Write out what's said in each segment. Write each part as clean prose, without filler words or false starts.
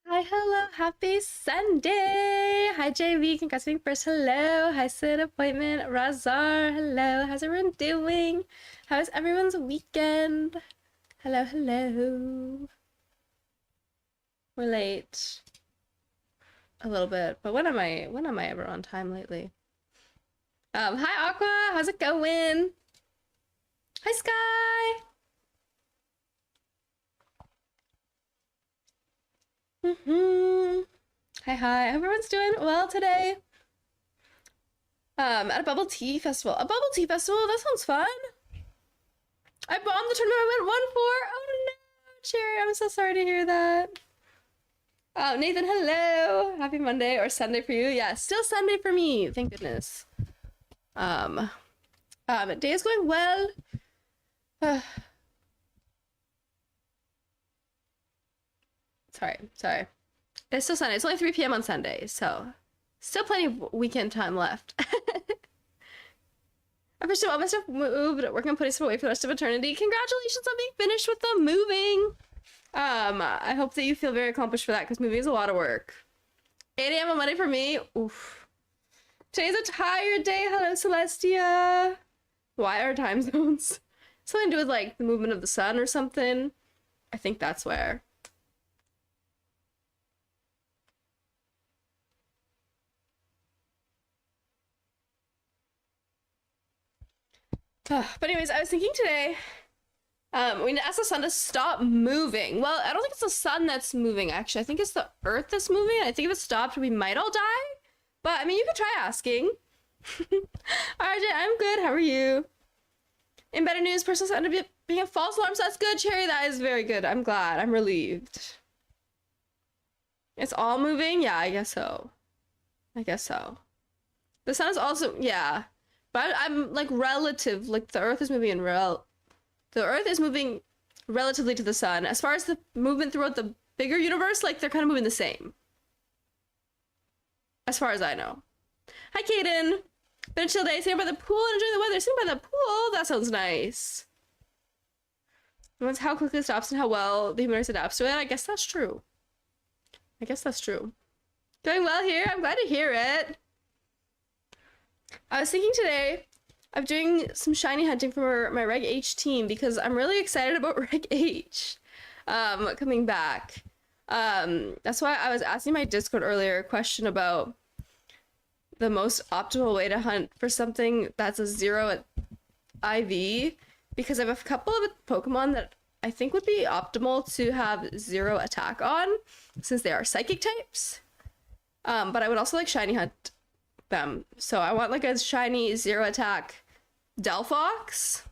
Hi, hello, happy Sunday. Hi, JV, congrats being first. Hello. Hi, Sid appointment. Razar, hello. How's everyone doing? How is everyone's weekend? Hello, hello. We're late a little bit, but when am I ever on time lately? Hi, Aqua. How's it going? Hi, Sky. Hi. Everyone's doing well today. At a bubble tea festival. A bubble tea festival? That sounds fun. I bombed the tournament I went 1-4. Oh no, Cherry, I'm so sorry to hear that. Oh, Nathan, hello. Happy Monday or Sunday for you. Yeah, still Sunday for me. Thank goodness. Day is going well. Sorry. It's still Sunday. It's only 3 p.m. on Sunday, so still plenty of weekend time left. I finished all my stuff moved, working on putting stuff away for the rest of eternity. Congratulations on being finished with the moving. I hope that you feel very accomplished for that because moving is a lot of work. 8 a.m. on Monday for me. Oof. Today's a tired day. Hello, Celestia. Why are time zones? Something to do with like the movement of the sun or something. I think that's where. But anyways, I was thinking today, we need to ask the sun to stop moving. Well, I don't think it's the sun that's moving, actually. I think it's the earth that's moving. I think if it stopped, we might all die. But, I mean, you could try asking. RJ, I'm good. How are you? In better news, personal sound to being a false alarm, so that's good, Cherry. That is very good. I'm glad. I'm relieved. It's all moving? Yeah, I guess so. The sun is also, yeah. But I'm like relative, like the earth is moving the earth is moving relatively to the sun. As far as the movement throughout the bigger universe, like they're kind of moving the same. As far as I know. Hi, Kaden. Been a chill day, sitting by the pool and enjoying the weather. Sitting by the pool? That sounds nice. It's how quickly it stops and how well the human race adapts to it. I guess that's true. Going well here. I'm glad to hear it. I was thinking today of doing some shiny hunting for my Reg H team because I'm really excited about Reg H coming back. That's why I was asking my Discord earlier a question about the most optimal way to hunt for something that's a 0 at IV, because I have a couple of Pokemon that I think would be optimal to have 0 attack on since they are psychic types. But I would also like shiny hunt them. So I want like a shiny 0 attack Delphox.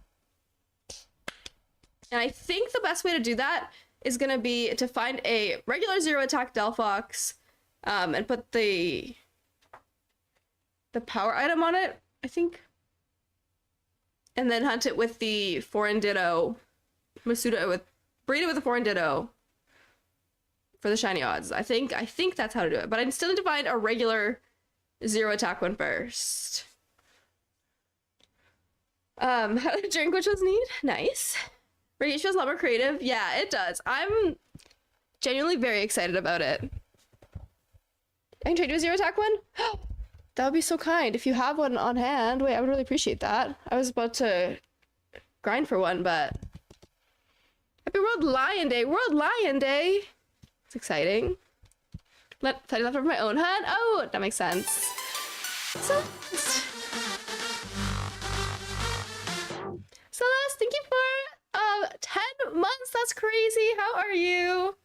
And I think the best way to do that is going to be to find a regular 0 attack Delphox and put the power item on it, I think. And then hunt it with the foreign ditto. Breed it with the foreign ditto for the shiny odds. I think that's how to do it. But I still need to find a regular 0 attack one first. How to drink which ones need? Nice. Radiation feels a lot more creative. Yeah, it does. I'm genuinely very excited about it. I can trade you a 0 attack one? That would be so kind. If you have one on hand, wait, I would really appreciate that. I was about to grind for one, but happy World Lion Day! World Lion Day! It's exciting. Thought I left over my own hunt? Oh, that makes sense. Celeste, thank you for 10 months. That's crazy. How are you?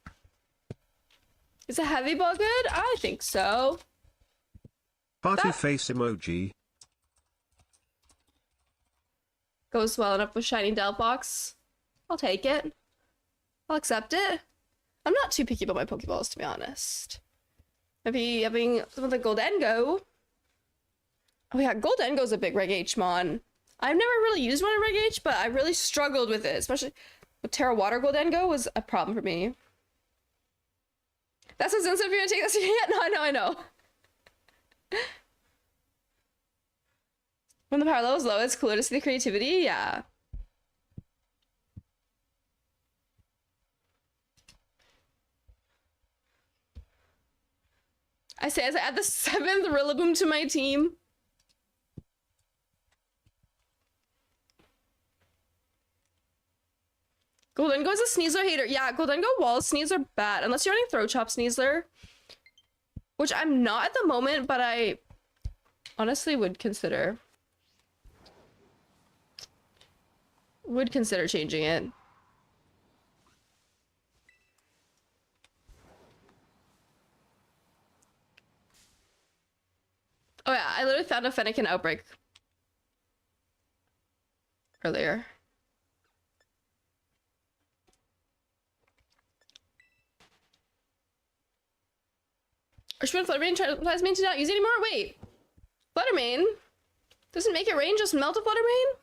Is a heavy ball good? I think so. Party face emoji. Goes well enough with shiny Delphox. I'll take it. I'll accept it. I'm not too picky about my Pokeballs, to be honest. Maybe having some of the Goldengo. Oh yeah, Goldengo's a big Reg H mon. I've never really used one in Reg H, but I really struggled with it, especially with Terra Water Goldengo was a problem for me. That's what's instead if you're gonna take this. Yeah, no, I know. When the power level is low, it's cooler to see the creativity. Yeah. I say as I add the 7th Rillaboom to my team. Goldengo is a Sneasler hater. Yeah, Goldengo wall sneeze are bad. Unless you're running Throat Chop Sneasler. Which I'm not at the moment, but I honestly would consider. Would consider changing it. Oh yeah, I literally found a Fennekin outbreak earlier. Or should Fluttermane try Plasmane to not use it anymore? Wait. Fluttermane? Doesn't make it rain, just melt a Fluttermane?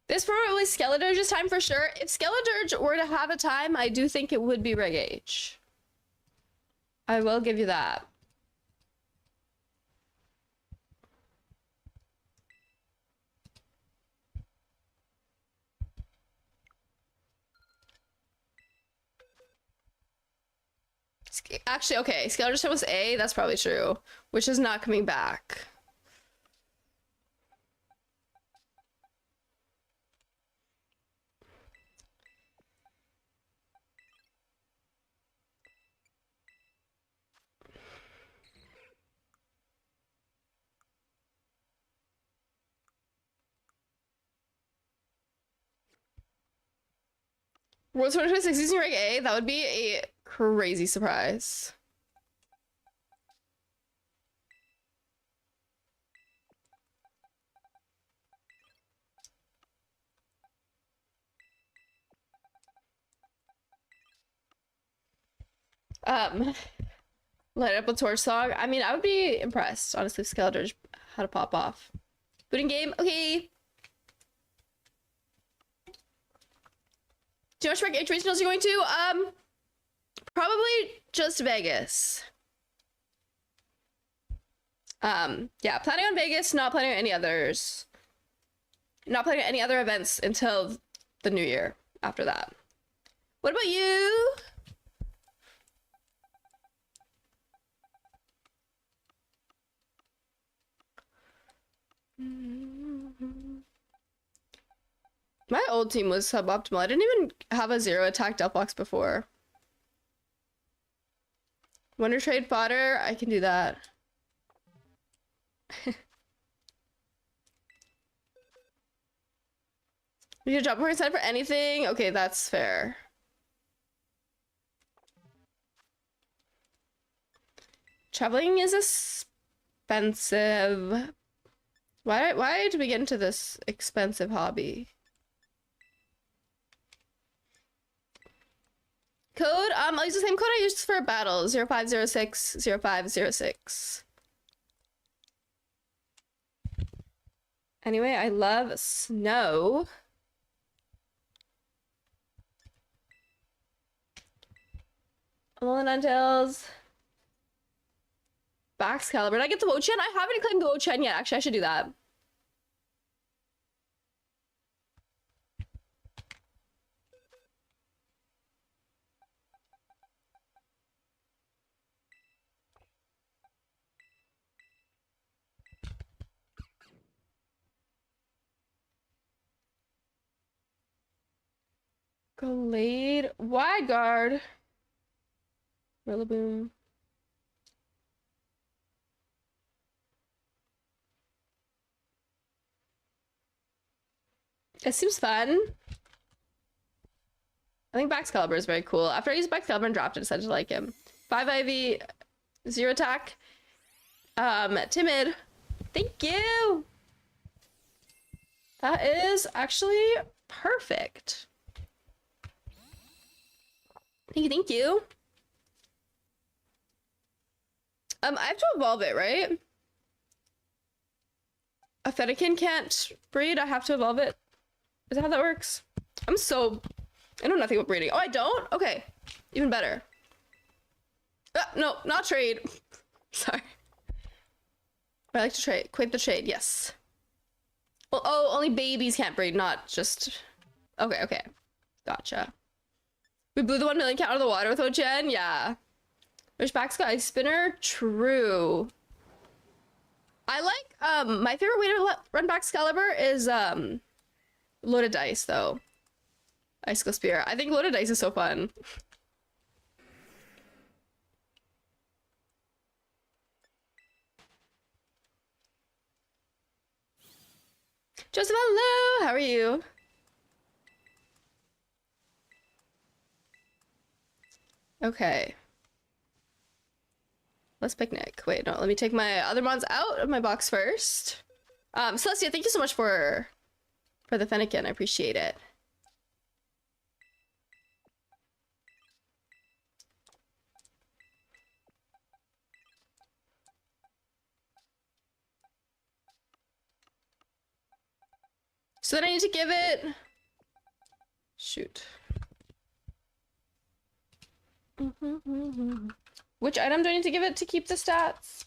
This probably Skeledirge's time for sure. If Skeledirge were to have a time, I do think it would be Reg H. I will give you that. Actually, okay, Skeledirge was A, that's probably true. Which is not coming back. World 2026 using Reg A, that would be a crazy surprise. Light up a torch song. I mean, I would be impressed, honestly, if Skeledirge had to pop off. Booting game, okay. Do you know which Reg H regionals you're going to? Probably just Vegas. Yeah, planning on Vegas, not planning on any others. Not planning on any other events until the new year after that. What about you? My old team was suboptimal. I didn't even have a 0 attack Delphox before. Wonder Trade fodder, I can do that. You can drop more inside for anything? Okay, that's fair. Traveling is expensive. Why did we get into this expensive hobby? Code, I'll use the same code I used for battle, 0506 0506. Anyway, I love snow. Alolan Ninetales. Baxcalibur. Did I get the Wo-Chen? I haven't claimed the Wo-Chen yet. Actually, I should do that. Glade. Wide guard. Rillaboom. It seems fun. I think Baxcalibur is very cool. After I used Baxcalibur and dropped it, I decided to like him. 5 Ivy, 0 attack. Timid. Thank you. That is actually perfect. Thank you. I have to evolve it, right? A Fennekin can't breed, I have to evolve it. Is that how that works? I know nothing about breeding. Oh, I don't? Okay. Even better. No, not trade. Sorry. I like to trade. Quit the trade, yes. Well, oh, only babies can't breed, not just... Okay, okay. Gotcha. We blew the 1 million count out of the water with Ogen? Yeah. Wishback's got ice spinner? True. I like, my favorite way to run back Excalibur is, loaded dice, though. Icicle Spear. I think loaded dice is so fun. Joseph, hello! How are you? Okay. Let's picnic. Wait, no, let me take my other mods out of my box first. Celestia, thank you so much for the Fennekin. I appreciate it. So then I need to give it... Shoot. Which item do I need to give it to keep the stats?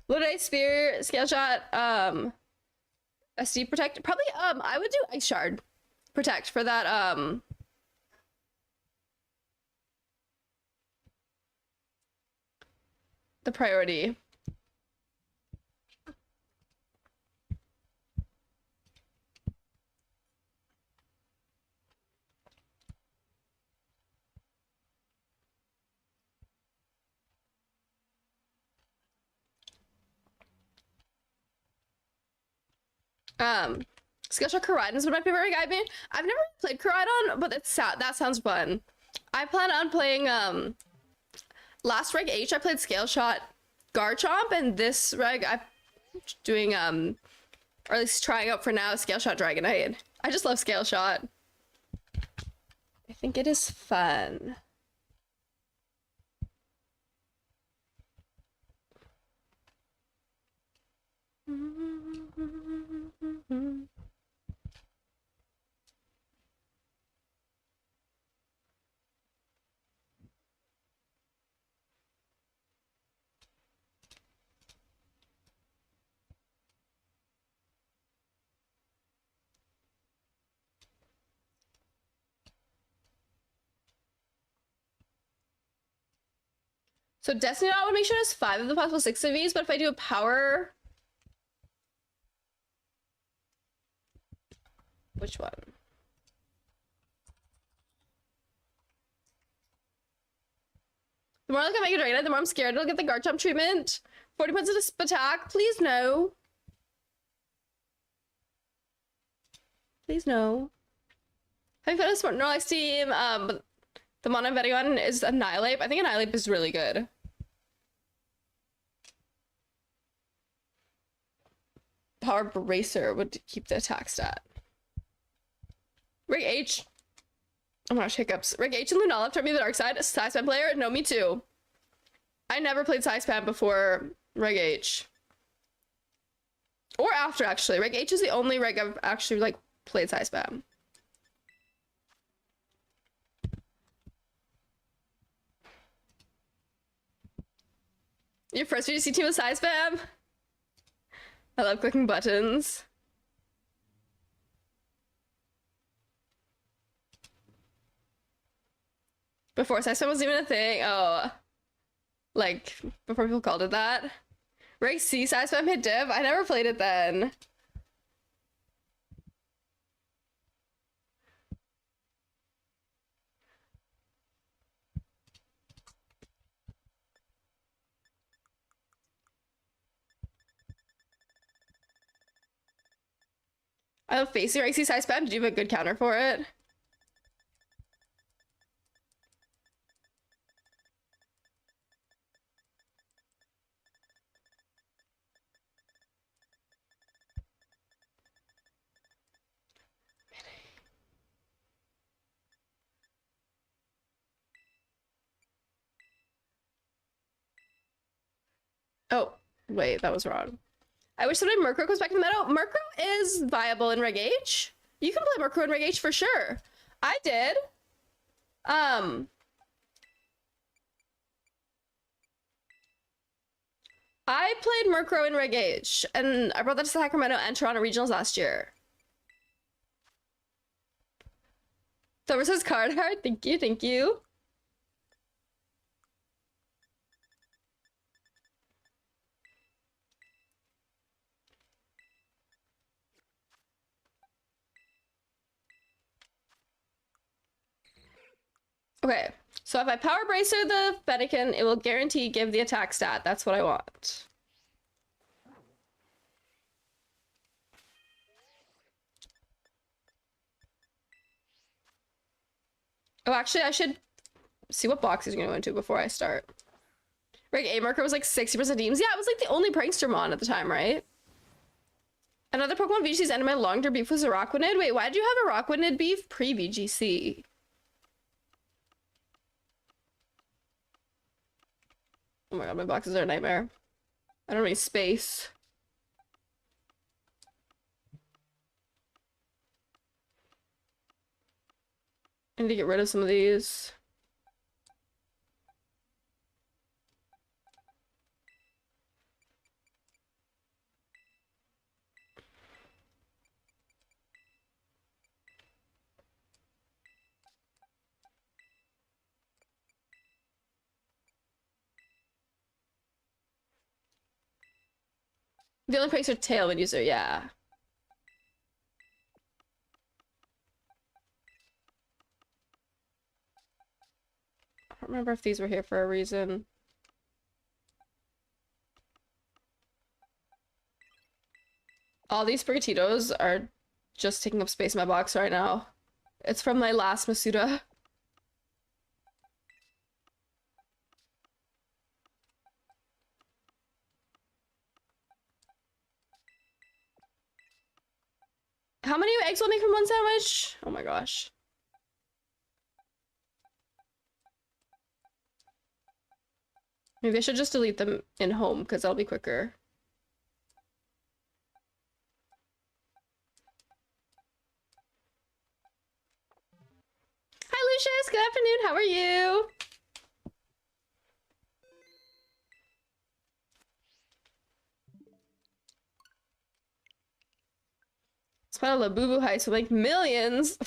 Loaded Ice Spear, Scale Shot, SD Protect. Probably, I would do Ice Shard Protect for that, the priority. Skillshot Koraidon is one of my favorite guide main. I've never played Koraidon, but it's that sounds fun. I plan on playing last reg H I played Scale Shot Garchomp, and this reg I'm doing or at least trying out for now Scale Shot Dragonite. I just love Scale Shot. I think it is fun. So Destiny Dot would make sure it has 5 of the possible 6 of these, but if I do a power... Which one? The more like I make a Dragonite, the more I'm scared it'll get the Garchomp treatment. 40 points of this attack. Please no. Please no. Have you found a smart Snorlax team? But the mon I'm betting on is Annihilate. I think Annihilate is really good. Power Bracer would keep the attack stat. Rig H. Oh my gosh, hiccups. Rig H and Lunala turned me to the dark side. Side spam player? No, me too. I never played side spam before Rig H. Or after, actually. Rig H is the only rig I've actually, like, played side spam. Your first VGC team was side spam? I love clicking buttons. Before side spam was even a thing. Oh. Like, before people called it that. Rig C side spam hit div? I never played it then. I love facing Rig C side spam. Did you have a good counter for it? Oh, wait, that was wrong. I wish someday Murkrow goes back to the meta. Murkrow is viable in Reg H. You can play Murkrow in Reg H for sure. I did. I played Murkrow in Reg H, and I brought that to Sacramento and Toronto Regionals last year. Thomas says card art. Thank you, thank you. Okay, so if I Power Bracer the Fennekin, it will guarantee give the attack stat. That's what I want. Oh, actually, I should see what box he's going to go into before I start. Reg A marker was like 60% teams. Yeah, it was like the only prankster mon at the time, right? Another Pokemon VGC's ended my long-term beef was a Rockwanid. Wait, why did you have a Rockwanid beef pre-VGC? Oh my god, my boxes are a nightmare. I don't have any space. I need to get rid of some of these. The only pranks are Tailwind user, yeah. I don't remember if these were here for a reason. All these Sprigatito's are just taking up space in my box right now. It's from my last Masuda. How many eggs will I make from one sandwich? Oh my gosh. Maybe I should just delete them in home because that'll be quicker. Hi Lucius, good afternoon, how are you? Spell a Labubu heist with like millions.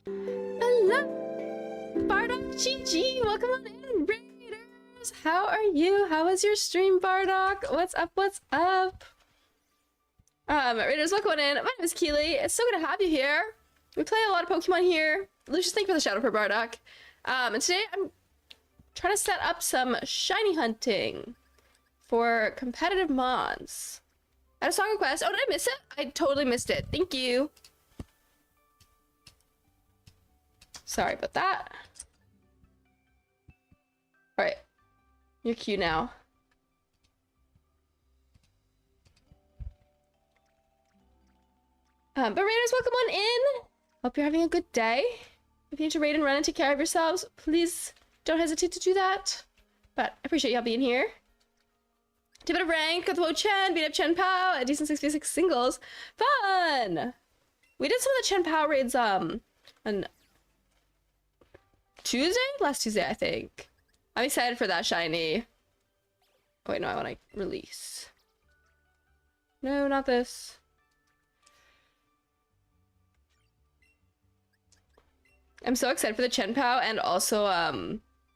Hello, Bardock GG, welcome on in, Raiders. How are you? How was your stream, Bardock? What's up? What's up? Raiders, welcome on in. My name is Keely. It's so good to have you here. We play a lot of Pokemon here. Lucius, thank you for the shout out for Bardock. And today I'm trying to set up some shiny hunting for competitive mons. I had a song request. Oh, did I miss it? I totally missed it. Thank you. Sorry about that. All right, your cue now. But Raiders, welcome on in. Hope you're having a good day. If you need to raid and run and take care of yourselves, please don't hesitate to do that. But I appreciate y'all being here. Do a bit of rank, got the Wo Chen, beat up Chen Pao, a decent 6v6 singles. Fun! We did some of the Chen Pao raids on Tuesday? Last Tuesday, I think. I'm excited for that shiny. Oh wait, no, I want to release. No, not this. I'm so excited for the Chen Pao and also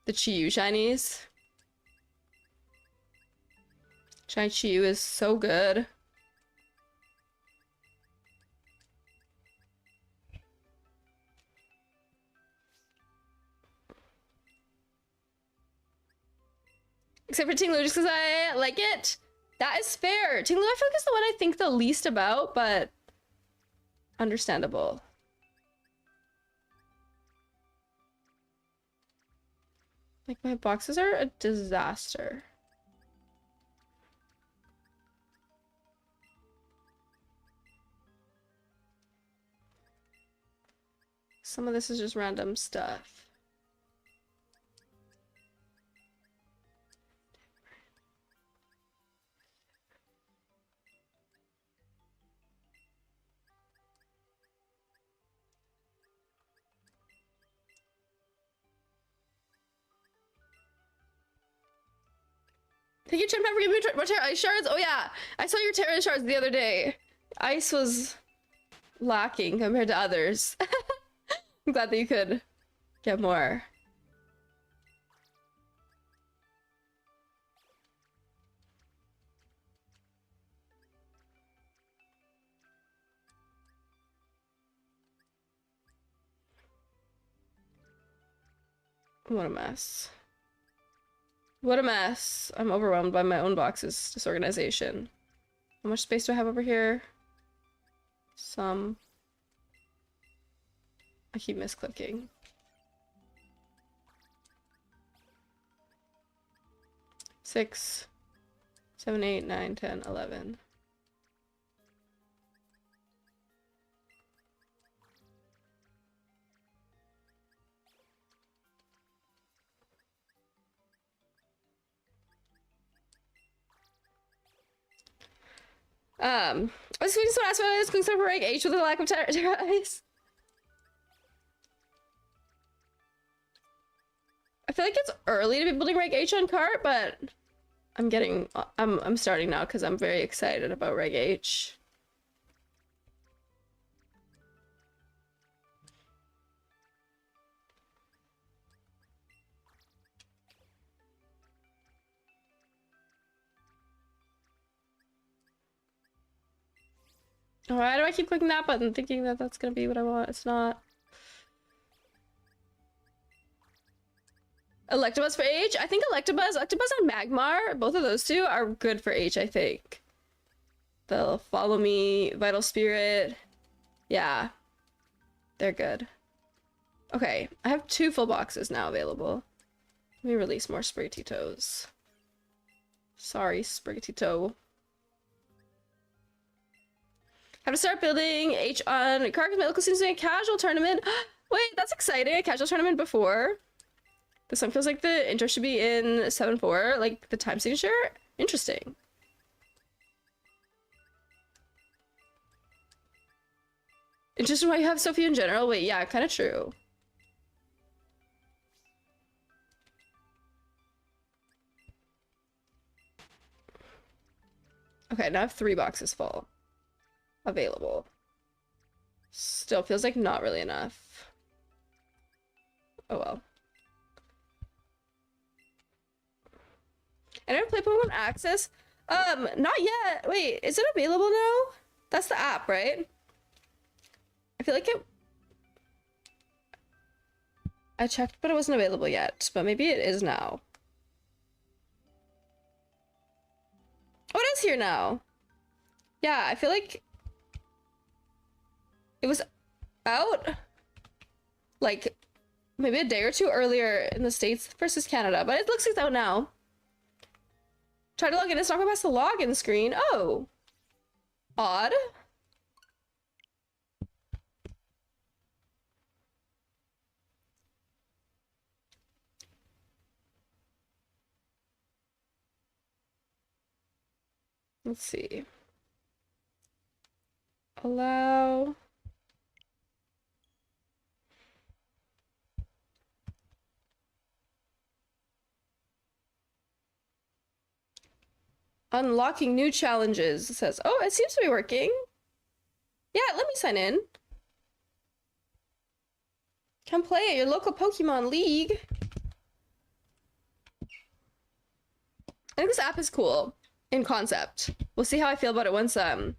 the Chi-Yu shinies. Shiny Chi-Yu is so good. Except for Tinglu, just because I like it. That is fair. Tinglu, I feel like is the one I think the least about, but understandable. Like, my boxes are a disaster. Some of this is just random stuff. Thank you, Chimp, for giving me more Terra Ice shards. Oh yeah, I saw your Terra shards the other day. Ice was lacking compared to others. I'm glad that you could get more. What a mess. What a mess. I'm overwhelmed by my own box's disorganization. How much space do I have over here? Some. I keep misclicking. Six, 7, 8, 9, 10, 11. I was going to ask why I was going to rank H with a lack of Terra Ice. I feel like it's early to be building rank H on cart, but I'm starting now because I'm very excited about rank H. Why do I keep clicking that button thinking that that's gonna be what I want? It's not. Electabuzz for H? I think Electabuzz and Magmar, both of those two are good for H, I think. They'll follow me, Vital Spirit. Yeah. They're good. Okay, I have 2 full boxes now available. Let me release more Sprigatito. Sorry, Sprigatito. Have to start building H on card because my local seems to be a casual tournament. Wait, that's exciting. A casual tournament before. This one feels like the intro should be in 7-4, like the time signature. Interesting. Interesting why you have Sophie in general. Wait, yeah, kind of true. Okay, now I have 3 boxes full. Available. Still feels like not really enough. Oh well. I never played Pokemon Access. Not yet. Wait, is it available now? That's the app, right? I feel like it... I checked, but it wasn't available yet. But maybe it is now. Oh, it is here now. Yeah, I feel like... it was out like maybe a day or 2 earlier in the States versus Canada, but it looks like it's out now. Try to log in, it's not going past the login screen. Oh. Odd. Let's see. Allow. Unlocking new challenges. It says, oh, it seems to be working. Yeah, let me sign in. Come play at your local Pokemon League. I think this app is cool in concept. We'll see how I feel about it once I've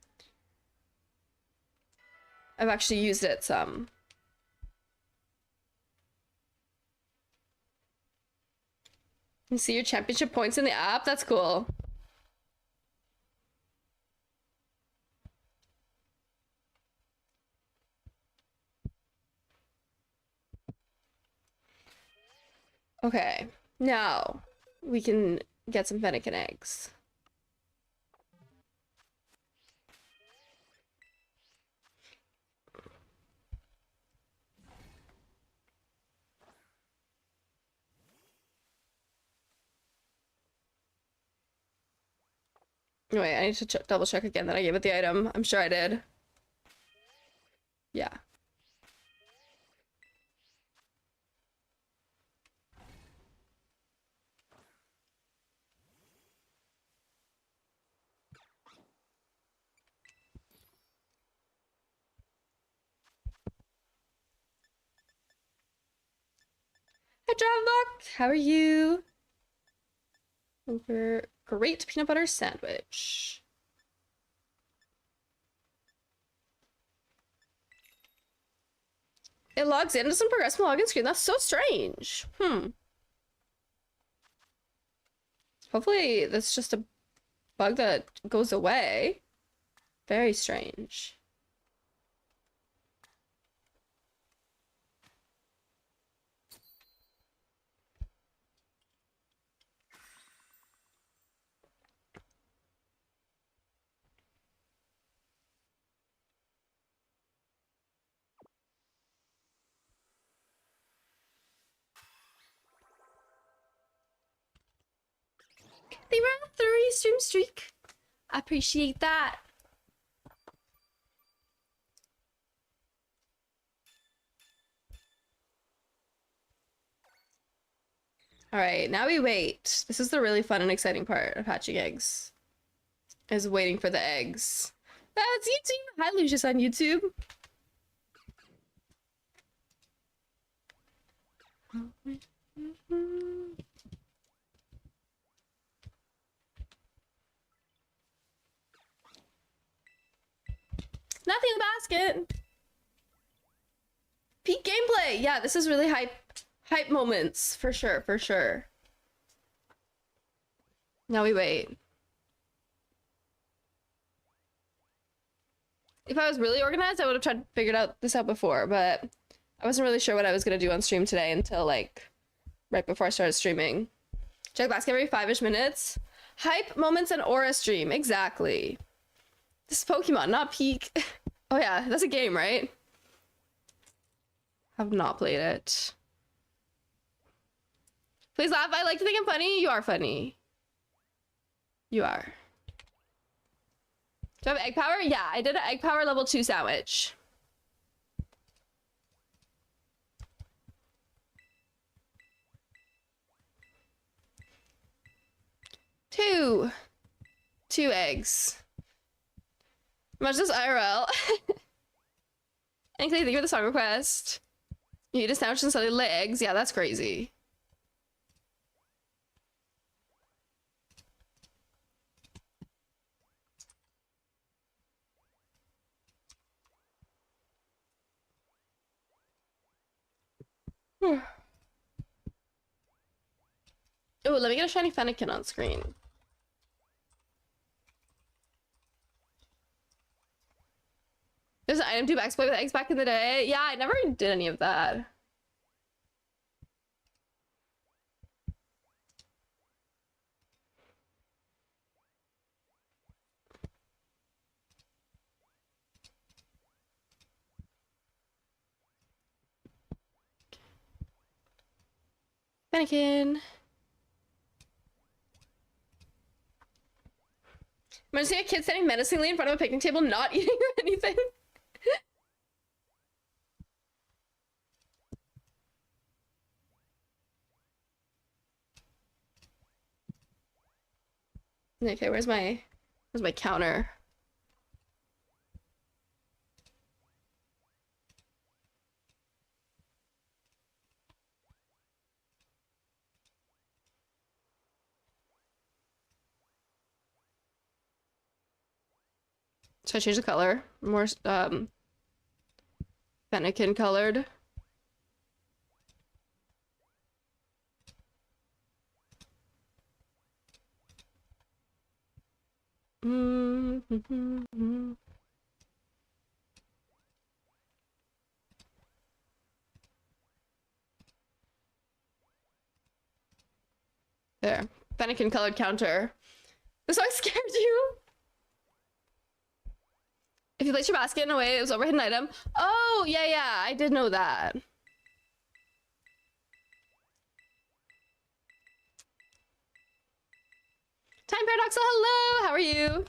actually used it some. You see your championship points in the app? That's cool. Okay, now we can get some Fennekin eggs. Wait, I need to double check again that I gave it the item. I'm sure I did. Yeah. Hi, Dropbox! How are you? Great peanut butter sandwich. It logs in, doesn't progress from login screen. That's so strange. Hopefully that's just a bug that goes away. Very strange. They were on a 3 stream streak. I appreciate that. All right, now we wait. This is the really fun and exciting part of hatching eggs. Is waiting for the eggs. That's YouTube. Hi, Lucius on YouTube. Nothing in the basket. Peak gameplay. Yeah, this is really hype moments for sure, for sure. Now we wait. If I was really organized, I would have tried to figure this out before, but I wasn't really sure what I was gonna do on stream today until like right before I started streaming. Check basket every 5-ish minutes. Hype moments and aura stream. Exactly. This is Pokemon, not Peak. Oh yeah, that's a game, right? Have not played it. Please laugh. I like to think I'm funny. You are funny. You are. Do I have egg power? Yeah, I did an egg power level 2 sandwich. Two eggs. Much as IRL. Anything, thank you for the song request. You eat a sandwich and suddenly lay eggs. Yeah, that's crazy. Oh, let me get a shiny Fennekin on screen. There's an item tube exploit with eggs back in the day. Yeah, I never did any of that. Fennekin. I'm just seeing a kid standing menacingly in front of a picnic table, not eating or anything. Okay, where's my counter? Should I change the color? More Fennekin colored. There. Fennekin colored counter. This song scared you? If you placed your basket in a way, it was overhidden item. Oh, yeah, I did know that. Time Paradoxal, hello! How are you?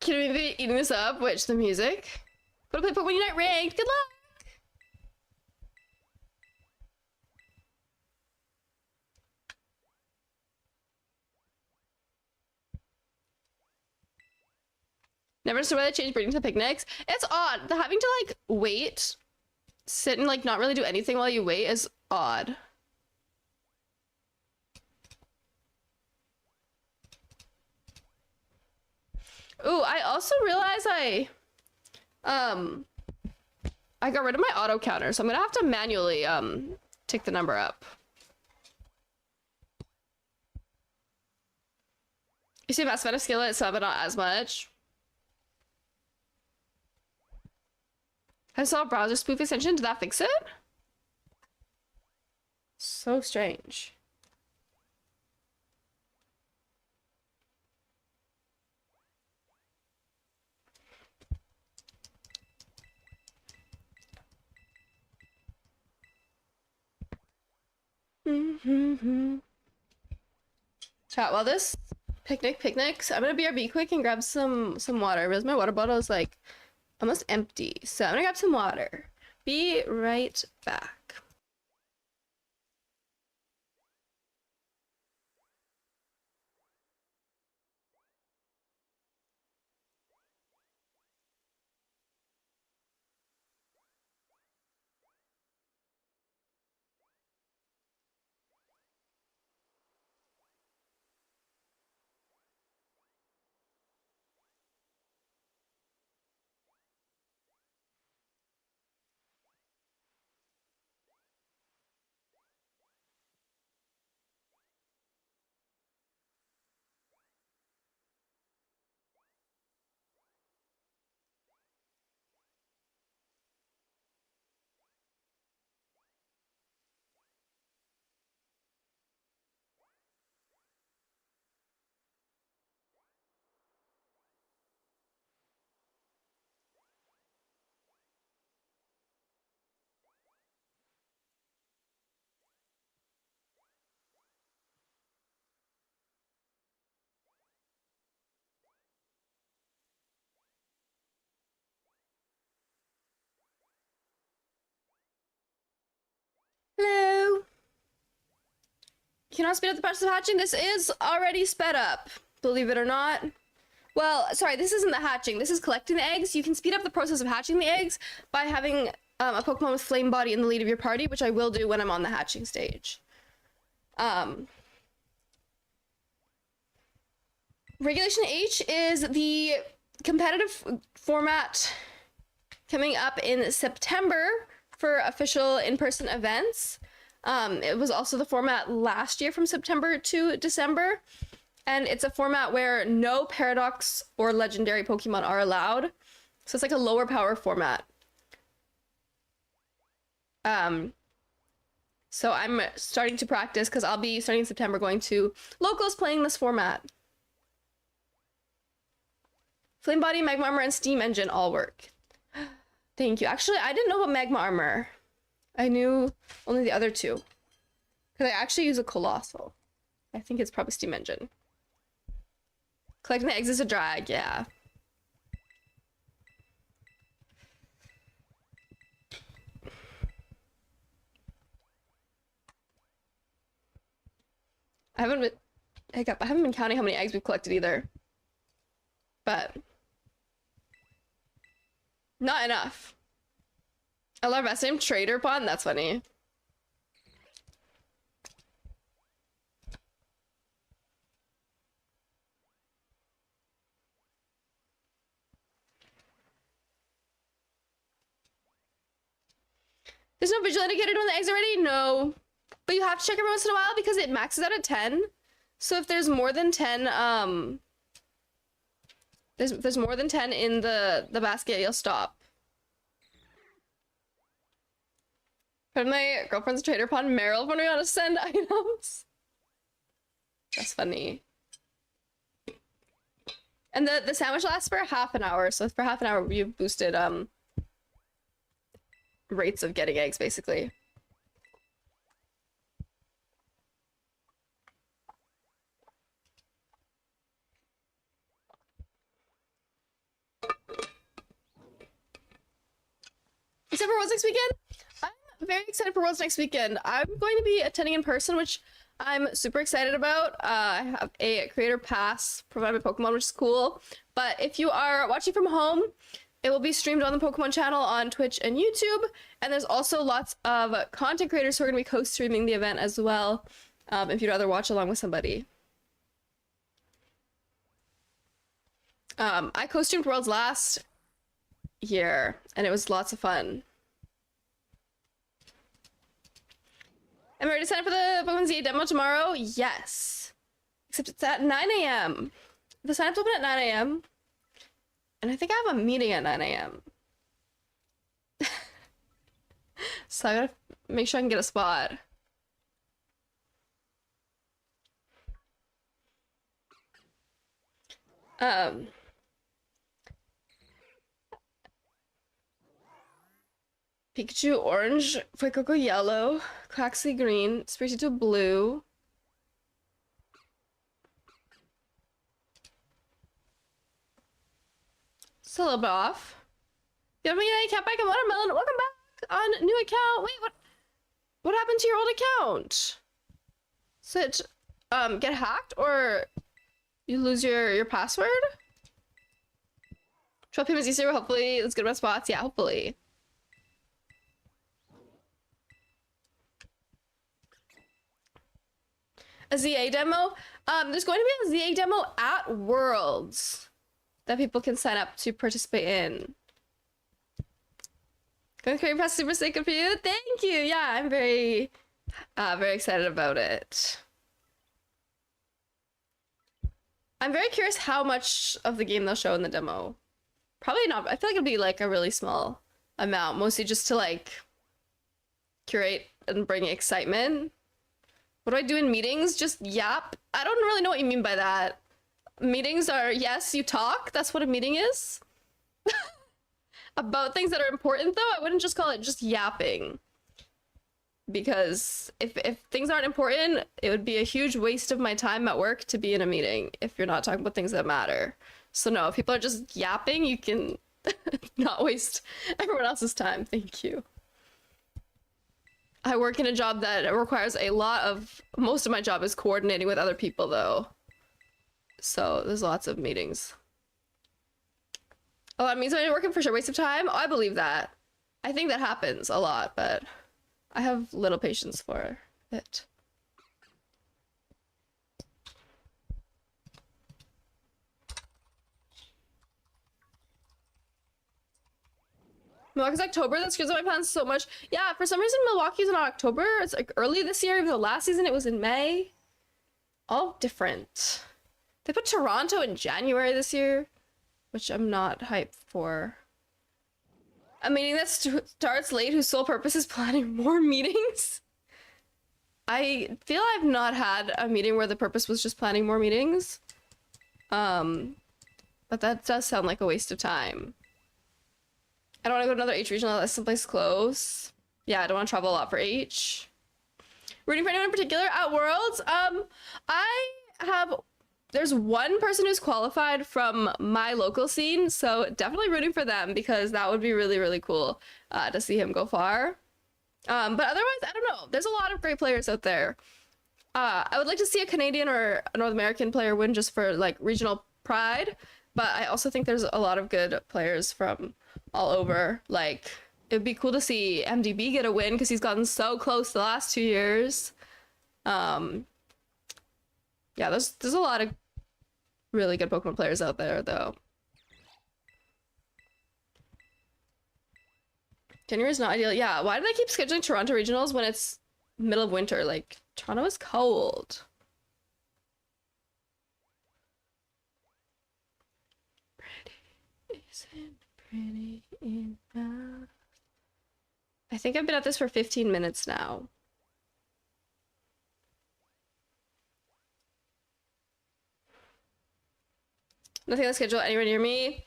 Can we be eating this up? Which, the music? Go to play Pokemon Unite ranked. Good luck! Never understood why they changed breeding to picnics. It's odd. The having to like wait, sit and like not really do anything while you wait is odd. Ooh, I also realized I got rid of my auto counter, so I'm gonna have to manually tick the number up. You see Mass Effect skill at 7, not as much. I saw a browser spoof extension. Did that fix it? So strange. Chat, while this picnics, I'm gonna BRB quick and grab some water because my water bottle is like almost empty. So I'm gonna grab some water. Be right back. Hello. You cannot speed up the process of hatching. This is already sped up, believe it or not. Well, sorry, this isn't the hatching. This is collecting the eggs. You can speed up the process of hatching the eggs by having a Pokemon with Flame Body in the lead of your party, which I will do when I'm on the hatching stage. Regulation H is the competitive format coming up in September for official in-person events. It was also the format last year from September to December. And it's a format where no Paradox or Legendary Pokemon are allowed. So it's like a lower power format. So I'm starting to practice because I'll be starting in September going to locals playing this format. Flame Body, Magma Armor, and Steam Engine all work. Thank you. Actually, I didn't know about Magma Armor. I knew only the other two. Because I actually use a Colossal. I think it's probably Steam Engine. Collecting the eggs is a drag, yeah. I haven't been counting how many eggs we've collected either. But not enough. I love best name Trader Pond, that's funny. There's no visual indicator when the eggs are ready? No. But you have to check every once in a while because it maxes out at 10. So if there's more than 10, there's more than 10 in the basket, you'll stop. Put my girlfriend's trader upon Meryl when we want to send items. That's funny. And the sandwich lasts for half an hour, so for half an hour you've boosted rates of getting eggs, basically. Except for Worlds next weekend, I'm very excited for Worlds next weekend. I'm going to be attending in person, which I'm super excited about. I have a creator pass provided by Pokemon, which is cool. But if you are watching from home, it will be streamed on the Pokemon channel on Twitch and YouTube. And there's also lots of content creators who are going to be co-streaming the event as well, if you'd rather watch along with somebody. I co-streamed Worlds last year, and it was lots of fun. Am I ready to sign up for the Pokemon ZA demo tomorrow? Yes. Except it's at 9 a.m. The sign-up's open at 9 a.m. And I think I have a meeting at 9 a.m. So I gotta make sure I can get a spot. Pikachu orange, Fuecoco yellow, Quaxley green, Sprigatito blue. It's a little bit off. You have me an account back on Watermelon. Welcome back on new account. Wait, what happened to your old account? Did it get hacked or you lose your password? 12 payments easier, hopefully let's get my spots. Yeah, hopefully. A ZA demo? There's going to be a ZA demo at Worlds that people can sign up to participate in. Going to create press super sick of you. Thank you. Yeah, I'm very excited about it. I'm very curious how much of the game they'll show in the demo. Probably not. I feel like it'll be like a really small amount, mostly just to like curate and bring excitement. What do I do in meetings? Just yap? I don't really know what you mean by that. Meetings are, yes, you talk. That's what a meeting is. About things that are important, though, I wouldn't just call it just yapping. Because if things aren't important, it would be a huge waste of my time at work to be in a meeting if you're not talking about things that matter. So no, if people are just yapping, you can not waste everyone else's time. Thank you. I work in a job that requires most of my job is coordinating with other people, though. So there's lots of meetings. Oh, that means when you're working for sure, waste of time? Oh, I believe that. I think that happens a lot, but I have little patience for it. Milwaukee's October? That screws up my plans so much. Yeah, for some reason Milwaukee's in October. It's like early this year, even though last season it was in May. All different. They put Toronto in January this year, which I'm not hyped for. A meeting that starts late whose sole purpose is planning more meetings? I feel I've not had a meeting where the purpose was just planning more meetings. But that does sound like a waste of time. I don't want to go to another H regional that's someplace close. Yeah, I don't want to travel a lot for H. Rooting for anyone in particular at Worlds? There's one person who's qualified from my local scene, so definitely rooting for them because that would be really, really cool to see him go far. But otherwise, I don't know. There's a lot of great players out there. I would like to see a Canadian or a North American player win just for like regional pride, but I also think there's a lot of good players from all over. Like, it would be cool to see MDB get a win because he's gotten so close the last 2 years. Yeah, there's a lot of really good Pokemon players out there, though. January is not ideal. Yeah, why do they keep scheduling Toronto regionals when it's middle of winter? Like, Toronto is cold. Pretty isn't pretty enough. I think I've been at this for 15 minutes now. Nothing on schedule anywhere near me.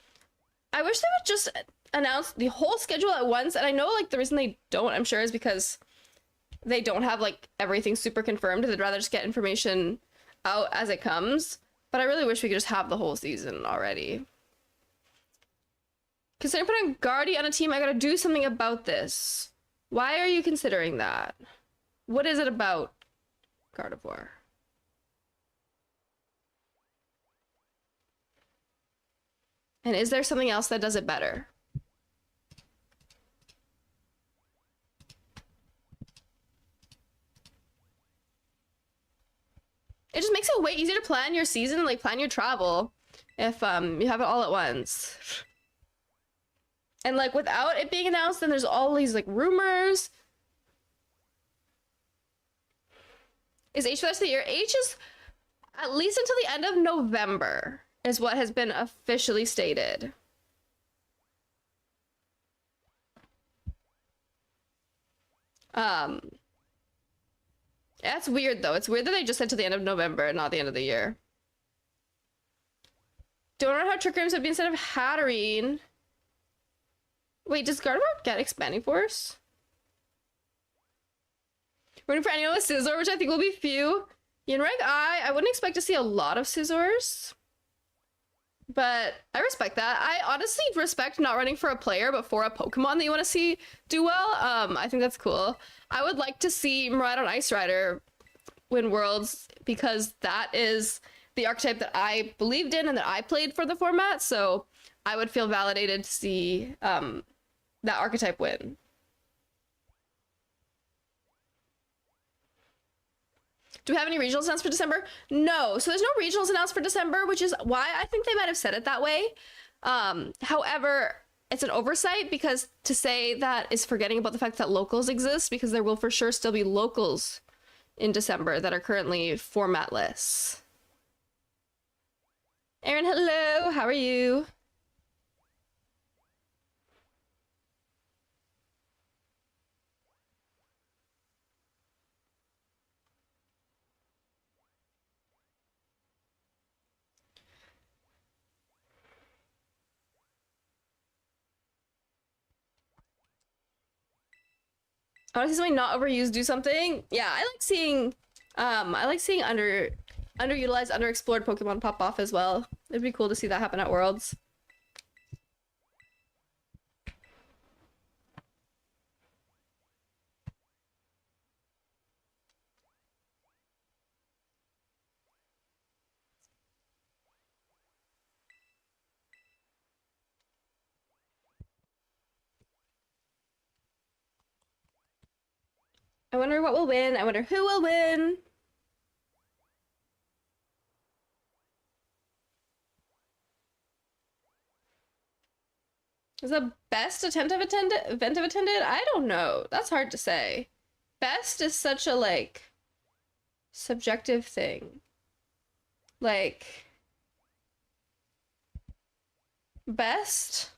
I wish they would just announce the whole schedule at once. And I know like the reason they don't, I'm sure, is because they don't have like everything super confirmed. They'd rather just get information out as it comes. But I really wish we could just have the whole season already. Considering putting Guardy on a team, I gotta do something about this. Why are you considering that? What is it about Gardevoir? And is there something else that does it better? It just makes it way easier to plan your season and like plan your travel if you have it all at once. And like without it being announced, then there's all these like rumors. Is H for the rest of the year? H is at least until the end of November is what has been officially stated. That's weird though. It's weird that they just said to the end of November and not the end of the year. Don't know how Trick Rooms would be instead of Hatterene. Wait, does Gardevoir get Expanding Force? Rooting for anyone with Scizor, which I think will be few. In Reg I wouldn't expect to see a lot of Scizors. But I respect that. I honestly respect not running for a player, but for a Pokemon that you want to see do well. I think that's cool. I would like to see Miraidon Ice Rider win Worlds because that is the archetype that I believed in and that I played for the format. So I would feel validated to see that archetype win. Do we have any regionals announced for December? No. So there's no regionals announced for December, which is why I think they might have said it that way. However, it's an oversight because to say that is forgetting about the fact that locals exist because there will for sure still be locals in December that are currently formatless. Aaron, hello. How are you? I want to see something not overused do something. Yeah, I like seeing underutilized, underexplored Pokemon pop off as well. It'd be cool to see that happen at Worlds. I wonder what will win. I wonder who will win. Is the best event I've attended? I don't know. That's hard to say. Best is such a like subjective thing. Like best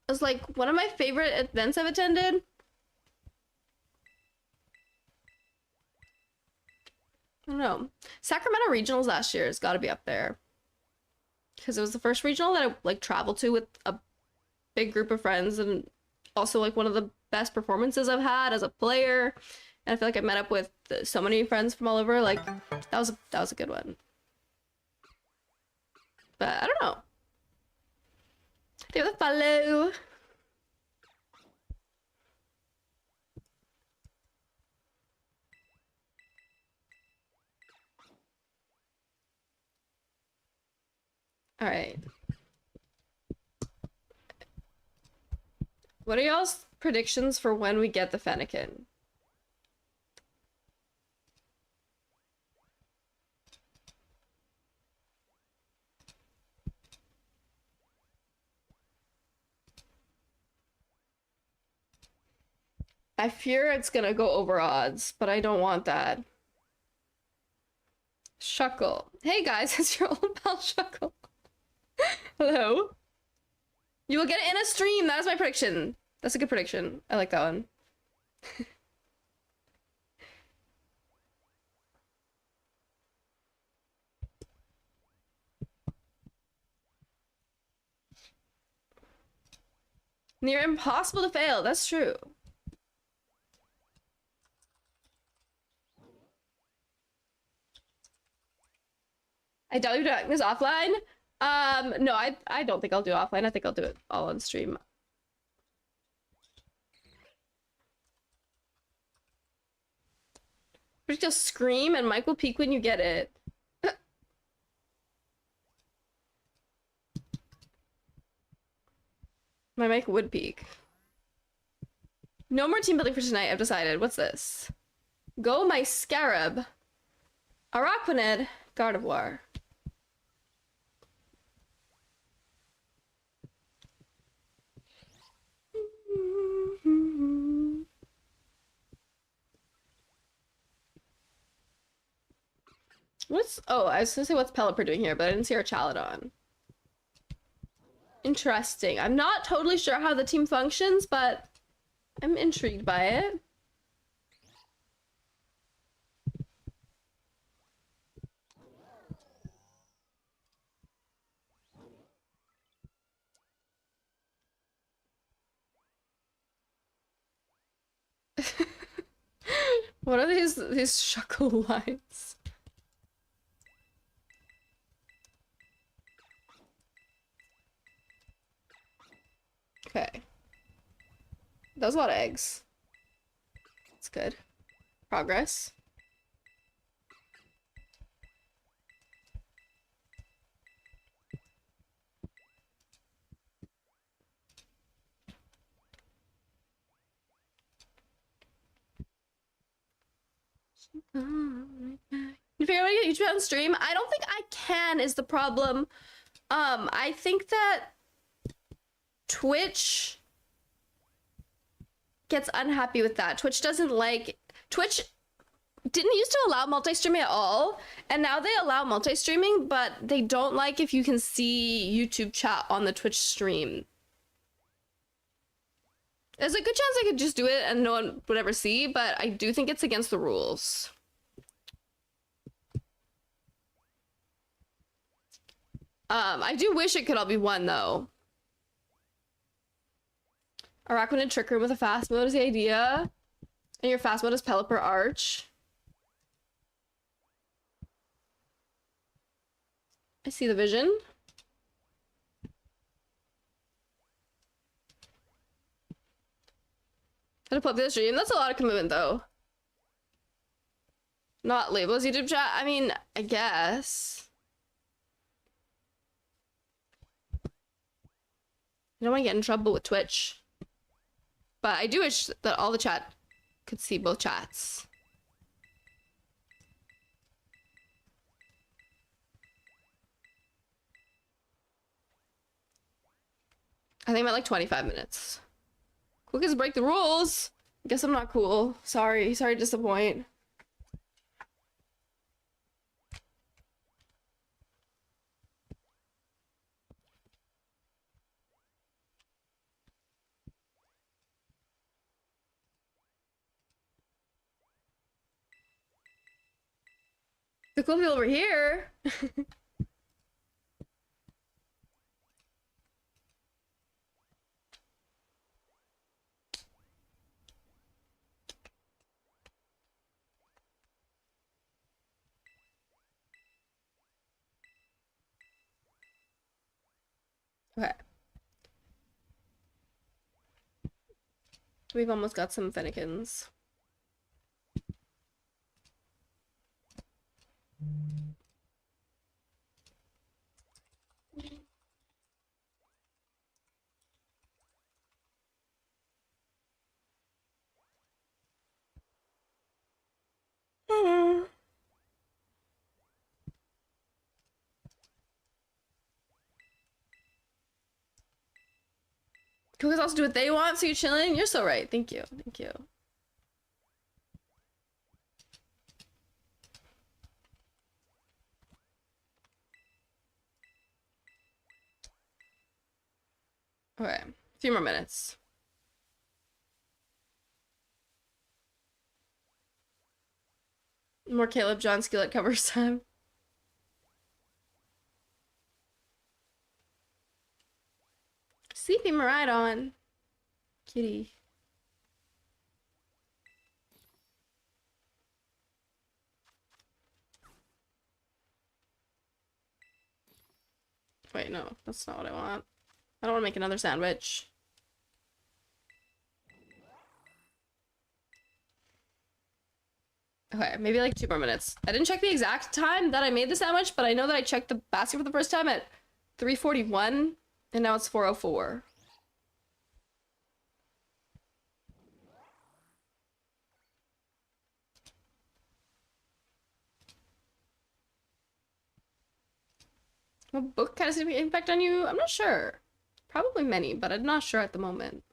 is like one of my favorite events I've attended. I don't know. Sacramento Regionals last year has got to be up there. Because it was the first regional that I like traveled to with a big group of friends and also like one of the best performances I've had as a player. And I feel like I met up with so many friends from all over. Like that was a good one. But I don't know. Give it a follow. All right. What are y'all's predictions for when we get the Fennekin? I fear it's gonna go over odds, but I don't want that. Shuckle. Hey guys, it's your old pal Shuckle. Hello. You will get it in a stream. That is my prediction. That's a good prediction. I like that one. Near impossible to fail. That's true. I doubt you doing this offline. No, I don't think I'll do it offline. I think I'll do it all on stream. Just scream and Mike will peek when you get it. My mic would peak. No more team building for tonight, I've decided. What's this? Go my scarab. Araquanid, Gardevoir. What's... Oh, I was gonna say what's Pelipper doing here, but I didn't see our Chaladon. Interesting. I'm not totally sure how the team functions, but I'm intrigued by it. What are these shuckle lines? Okay. That was a lot of eggs. That's good. Progress. You figure out how to get YouTube on stream? I don't think I can is the problem. I think that Twitch gets unhappy with that. Twitch doesn't like... Twitch didn't used to allow multi-streaming at all, and now they allow multi-streaming, but they don't like if you can see YouTube chat on the Twitch stream. There's a good chance I could just do it and no one would ever see, but I do think it's against the rules. I do wish it could all be one, though. Araquanid Trick Room with a fast mode is the idea. And your fast mode is Pelipper Arch. I see the vision. How to pull up the stream? That's a lot of commitment, though. Not labels YouTube chat? I mean, I guess. I don't want to get in trouble with Twitch. But I do wish that all the chat could see both chats. I think I'm at like 25 minutes. Quick as break the rules. Guess I'm not cool. Sorry to disappoint. The cool people over here. Okay. We've almost got some Fennekins. Cougars also do what they want, so you're chilling? You're so right. Thank you. Thank you. Okay. A few more minutes. More Caleb John Skillet covers time. Sleepy Maridon. Kitty. Wait, no, that's not what I want. I don't want to make another sandwich. Okay, maybe like 2 more minutes. I didn't check the exact time that I made the sandwich, but I know that I checked the basket for the first time at 3:41, and now it's 4:04. What book kind of significant impact on you? I'm not sure. Probably many, but I'm not sure at the moment.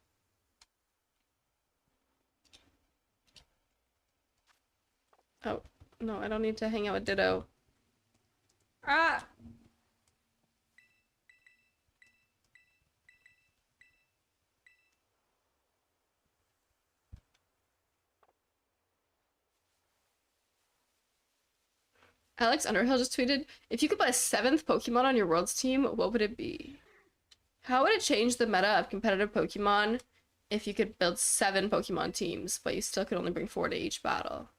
Oh, no, I don't need to hang out with Ditto. Ah! Alex Underhill just tweeted, if you could buy a 7th Pokemon on your Worlds team, what would it be? How would it change the meta of competitive Pokemon if you could build 7 Pokemon teams, but you still could only bring 4 to each battle?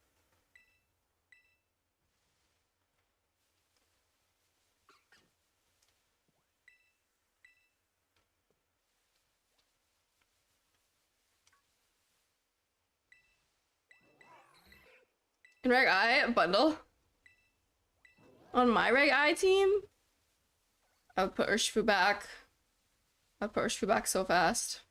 In Reg I, bundle. On my Reg I team, I would put Urshifu back. I'd put Urshifu back so fast.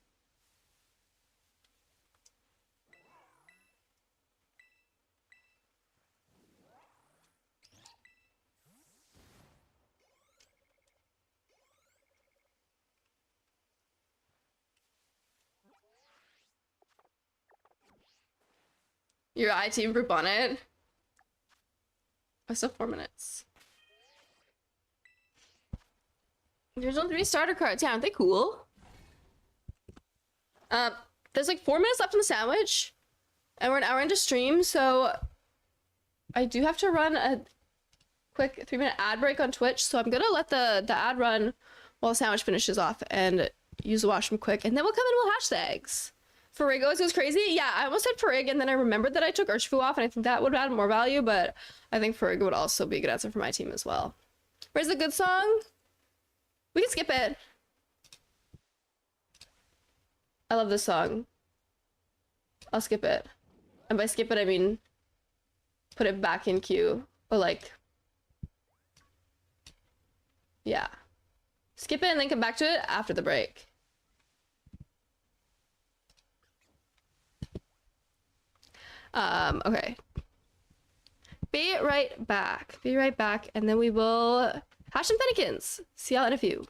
Your I team group on it. I still have 4 minutes. There's only 3 starter cards. Yeah, aren't they cool? There's like 4 minutes left in the sandwich, and we're an hour into stream, so I do have to run a quick 3-minute ad break on Twitch, so I'm gonna let the ad run while the sandwich finishes off and use the washroom quick, and then we'll come in with hashtags. Farig always goes crazy. Yeah, I almost said Farig, and then I remembered that I took Urshifu off, and I think that would add more value, but I think Farig would also be a good answer for my team as well. Where's the good song? We can skip it. I love this song. I'll skip it. And by skip it, I mean put it back in queue. Or like, yeah. Skip it and then come back to it after the break. Okay. Be right back. Be right back, and then we will hash some Fennekins. See y'all in a few.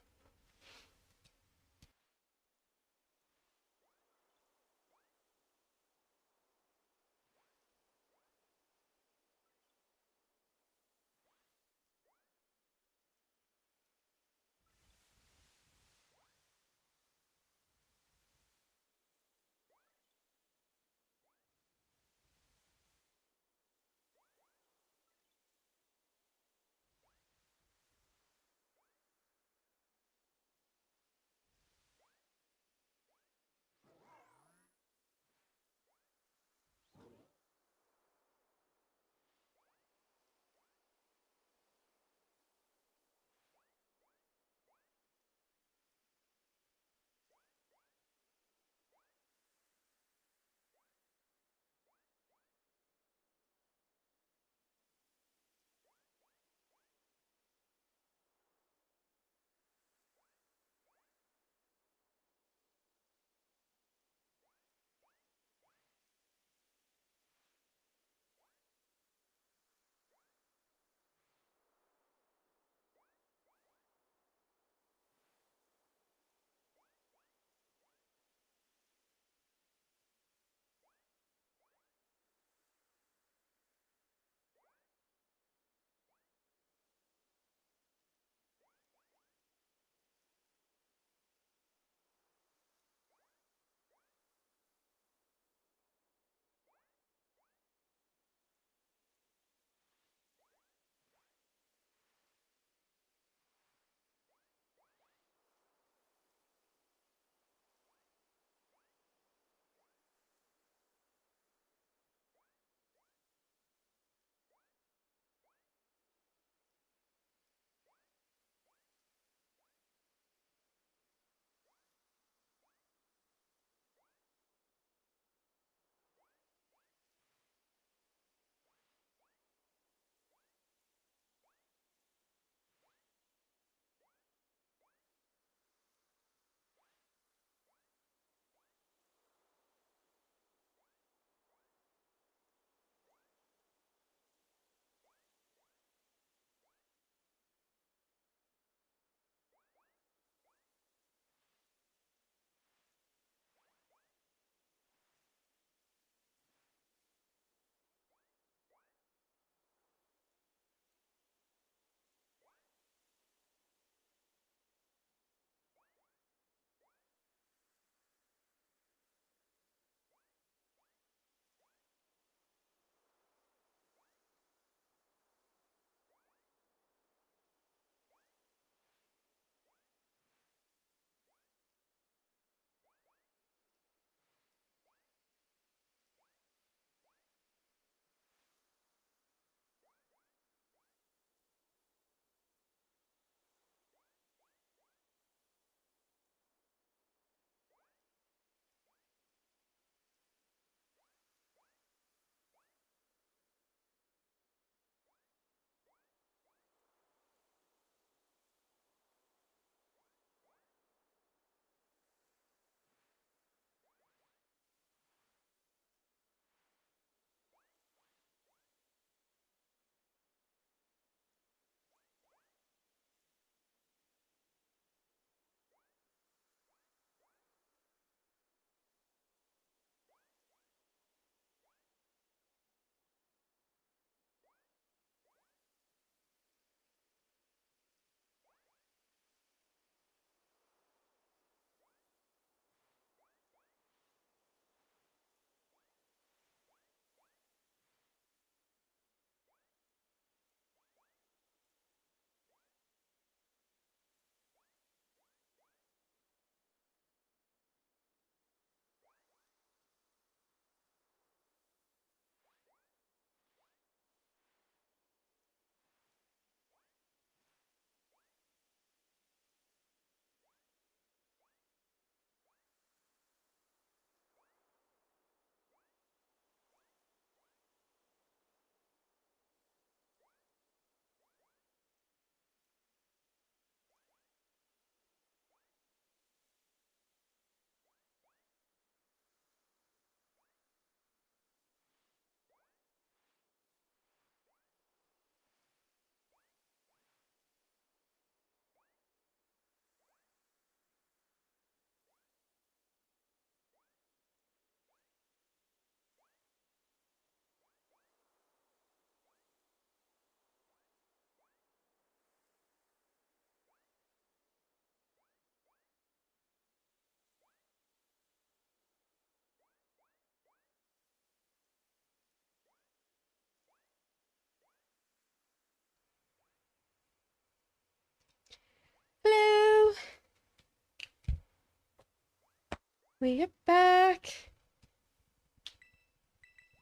We get back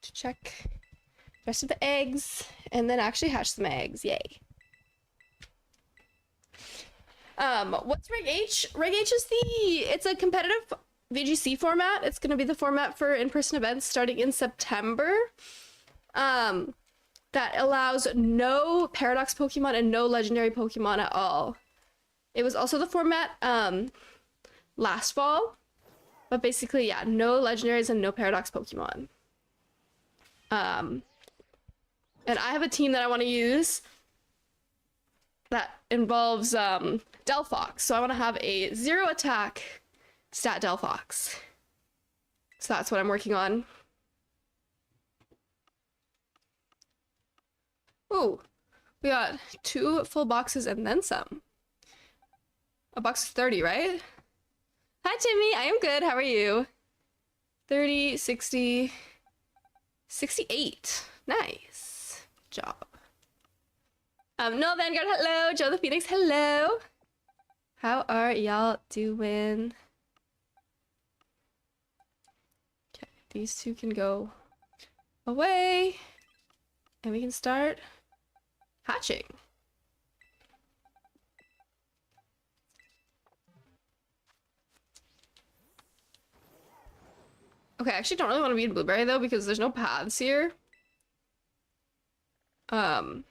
to check the rest of the eggs and then actually hatch some eggs. Yay. What's Reg H? Reg H is it's a competitive VGC format. It's going to be the format for in-person events starting in September. That allows no Paradox Pokemon and no legendary Pokemon at all. It was also the format last fall, but basically, yeah, no legendaries and no Paradox Pokemon. And I have a team that I want to use that involves Delphox, so I want to have a 0 attack stat Delphox. So that's what I'm working on. Ooh, we got 2 full boxes and then some. A box of 30, right? Hi, Timmy. I am good. How are you? 30, 60, 68. Nice job. No, Vanguard, hello. Joe the Phoenix, hello. How are y'all doing? Okay, these 2 can go away. And we can start hatching. Okay, I actually don't really want to be in Blueberry though because there's no paths here. So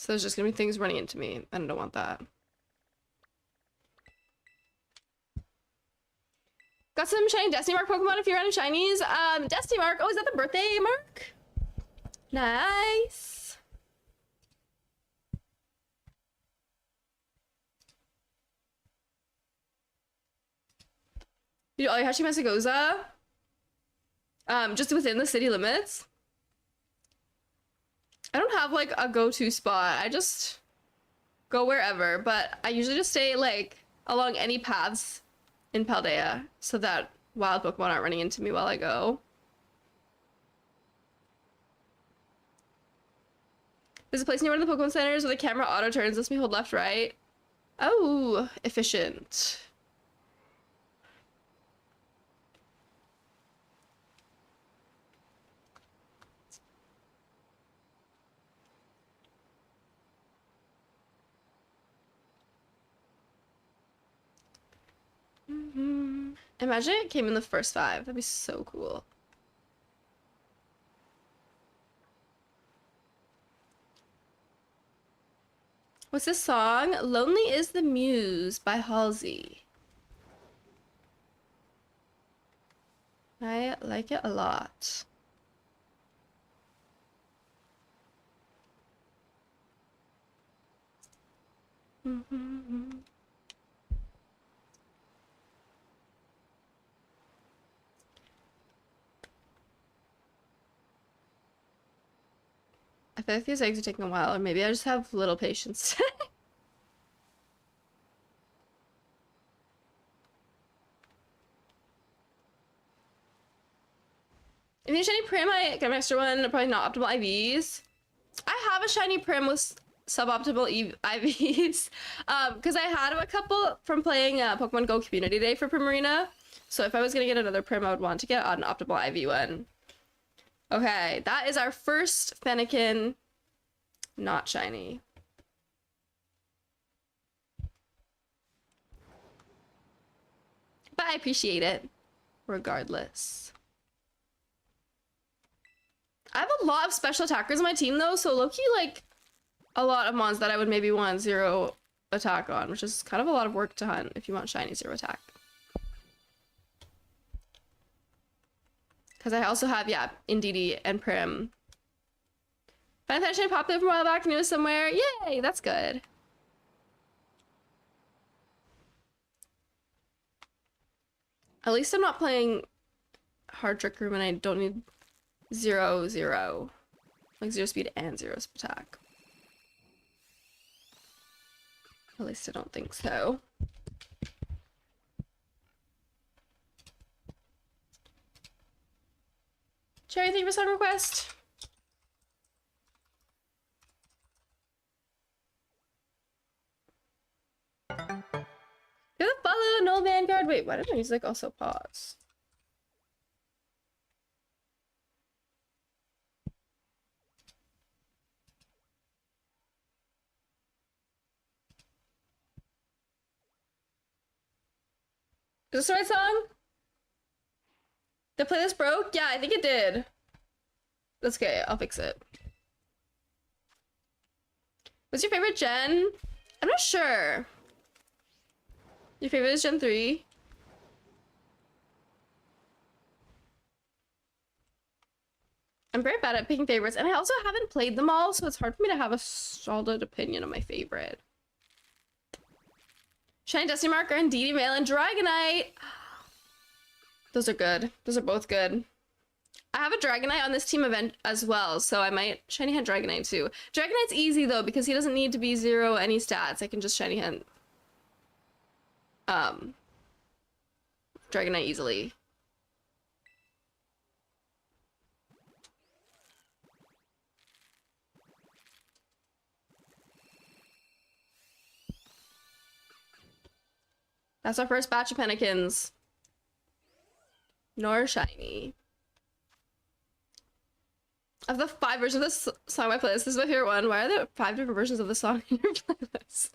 there's just gonna be things running into me, and I don't want that. Got some shiny Destiny Mark Pokemon if you're running shinies. Destiny Mark, oh, is that the birthday mark? Nice. You know, Hachi Masagoza, just within the city limits. I don't have like a go-to spot. I just go wherever, but I usually just stay like along any paths in Paldea so that wild Pokemon aren't running into me while I go. There's a place near one of the Pokemon centers where the camera auto turns, lets me hold left, right. Oh, efficient. Imagine it came in the first 5. That'd be so cool. What's this song? Lonely is the Muse by Halsey. I like it a lot. I feel like these eggs are taking a while, or maybe I just have little patience. If you need a shiny Prim, I get an extra one. Probably not optimal IVs. I have a shiny Prim with suboptimal IVs. Because I had a couple from playing Pokemon Go Community Day for Primarina. So if I was gonna get another Prim, I would want to get an optimal IV one. Okay, that is our first Fennekin not shiny. But I appreciate it regardless. I have a lot of special attackers on my team though, so low-key like a lot of mons that I would maybe want 0 attack on, which is kind of a lot of work to hunt if you want shiny 0 attack. Because I also have, yeah, Indeedee and Prim. Found that shiny popped up from a while back, knew it was somewhere. Yay, that's good. At least I'm not playing Hard Trick Room and I don't need 0/0. Like 0 speed and 0 attack. At least I don't think so. Cherry, thank you for song request. Give a follow, Noel Vanguard. card. Wait, why did my music also pause? Is this the right song? The playlist broke? Yeah, I think it did. That's okay, I'll fix it. What's your favorite gen? I'm not sure. Your favorite is Gen 3? I'm very bad at picking favorites, and I also haven't played them all, so it's hard for me to have a solid opinion on my favorite. Shiny Destiny Marker and DD Mail and Dragonite. Those are good. Those are both good. I have a Dragonite on this team event as well, so I might Shiny Hunt Dragonite too. Dragonite's easy though, because he doesn't need to be 0 any stats. I can just Shiny Hunt Dragonite easily. That's our first batch of Pennikins. Nor shiny. Of the 5 versions of this song on my playlist, this is my favorite one. Why are there 5 different versions of the song in your playlist?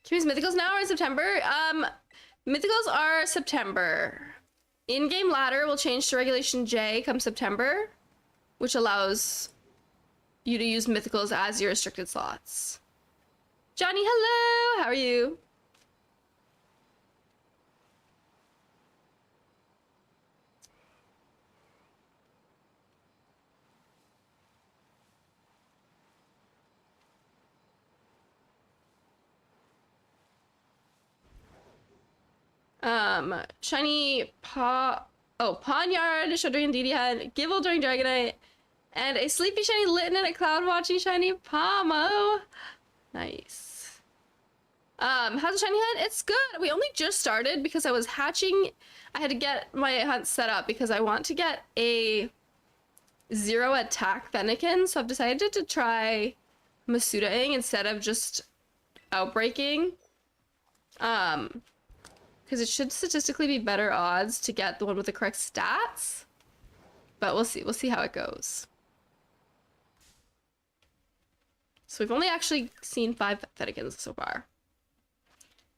Can we use Mythicals now or in September? Mythicals are September. In-game ladder will change to Regulation J come September, which allows you to use Mythicals as your restricted slots. Johnny, hello! How are you? Shiny Pawniard, Shuddering DD Hunt, Gibble during Dragonite, and a Sleepy Shiny Litten and a Cloud Watching Shiny Pomo. Nice. How's the Shiny Hunt? It's good. We only just started because I was hatching. I had to get my hunt set up because I want to get a 0 attack Fennekin, so I've decided to try Masuda-ing instead of just Outbreaking. Because it should statistically be better odds to get the one with the correct stats. But we'll see. We'll see how it goes. So we've only actually seen 5 Fennekins so far.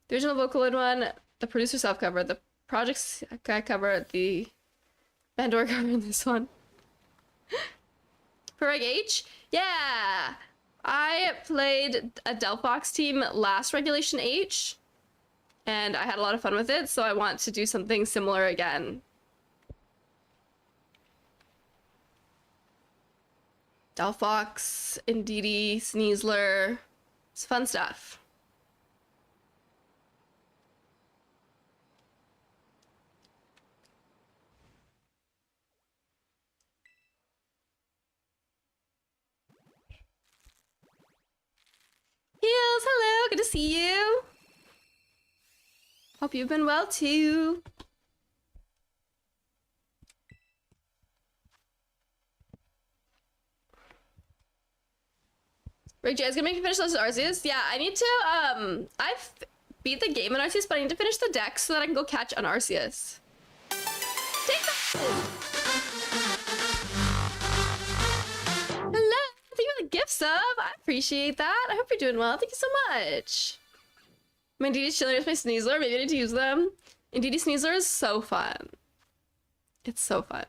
The original Vocaloid one, the producer self-cover, the project guy cover, the Bandor cover in this one. For Reg H? Yeah! I played a Delphox team last Regulation H. And I had a lot of fun with it, so I want to do something similar again. Delphox, Indeedee, Sneasler. It's fun stuff. Heels, hello, good to see you. Hope you've been well too. Rick J is gonna make me finish those Arceus. Yeah, I need to, I've beat the game in Arceus, but I need to finish the deck so that I can go catch an Arceus. Take that! Hello! Thank you for the gift sub! I appreciate that. I hope you're doing well. Thank you so much. My Indeedee chilling with my Sneasler. Maybe I need to use them. Indeedee Sneasler is so fun. It's so fun.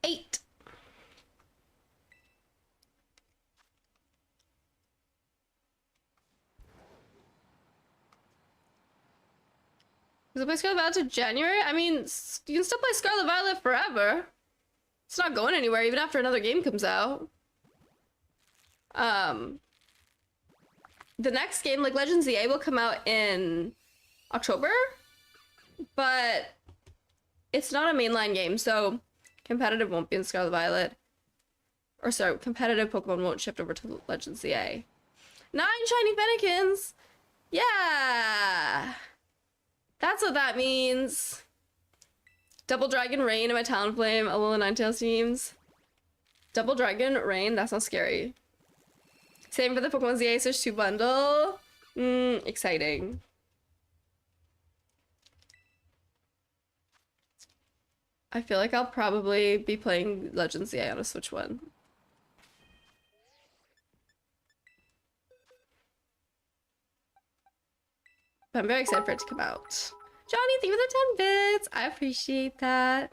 Eight. Does it play Scarlet Violet to January? I mean, you can still play Scarlet Violet forever. It's not going anywhere even after another game comes out. The next game, like Legends ZA, will come out in October, but it's not a mainline game, so competitive won't be in Scarlet Violet. Or sorry, competitive Pokemon won't shift over to Legends ZA. 9 shiny Fennekins! Yeah! That's what that means. Double Dragon Rain in my Talonflame, Alola Ninetales teams. Double Dragon Rain, that sounds scary. Same for the Pokemon ZA Search 2 bundle. Exciting. I feel like I'll probably be playing Legends ZA on a Switch one. But I'm very excited for it to come out. Johnny, thank you for the 10 bits. I appreciate that.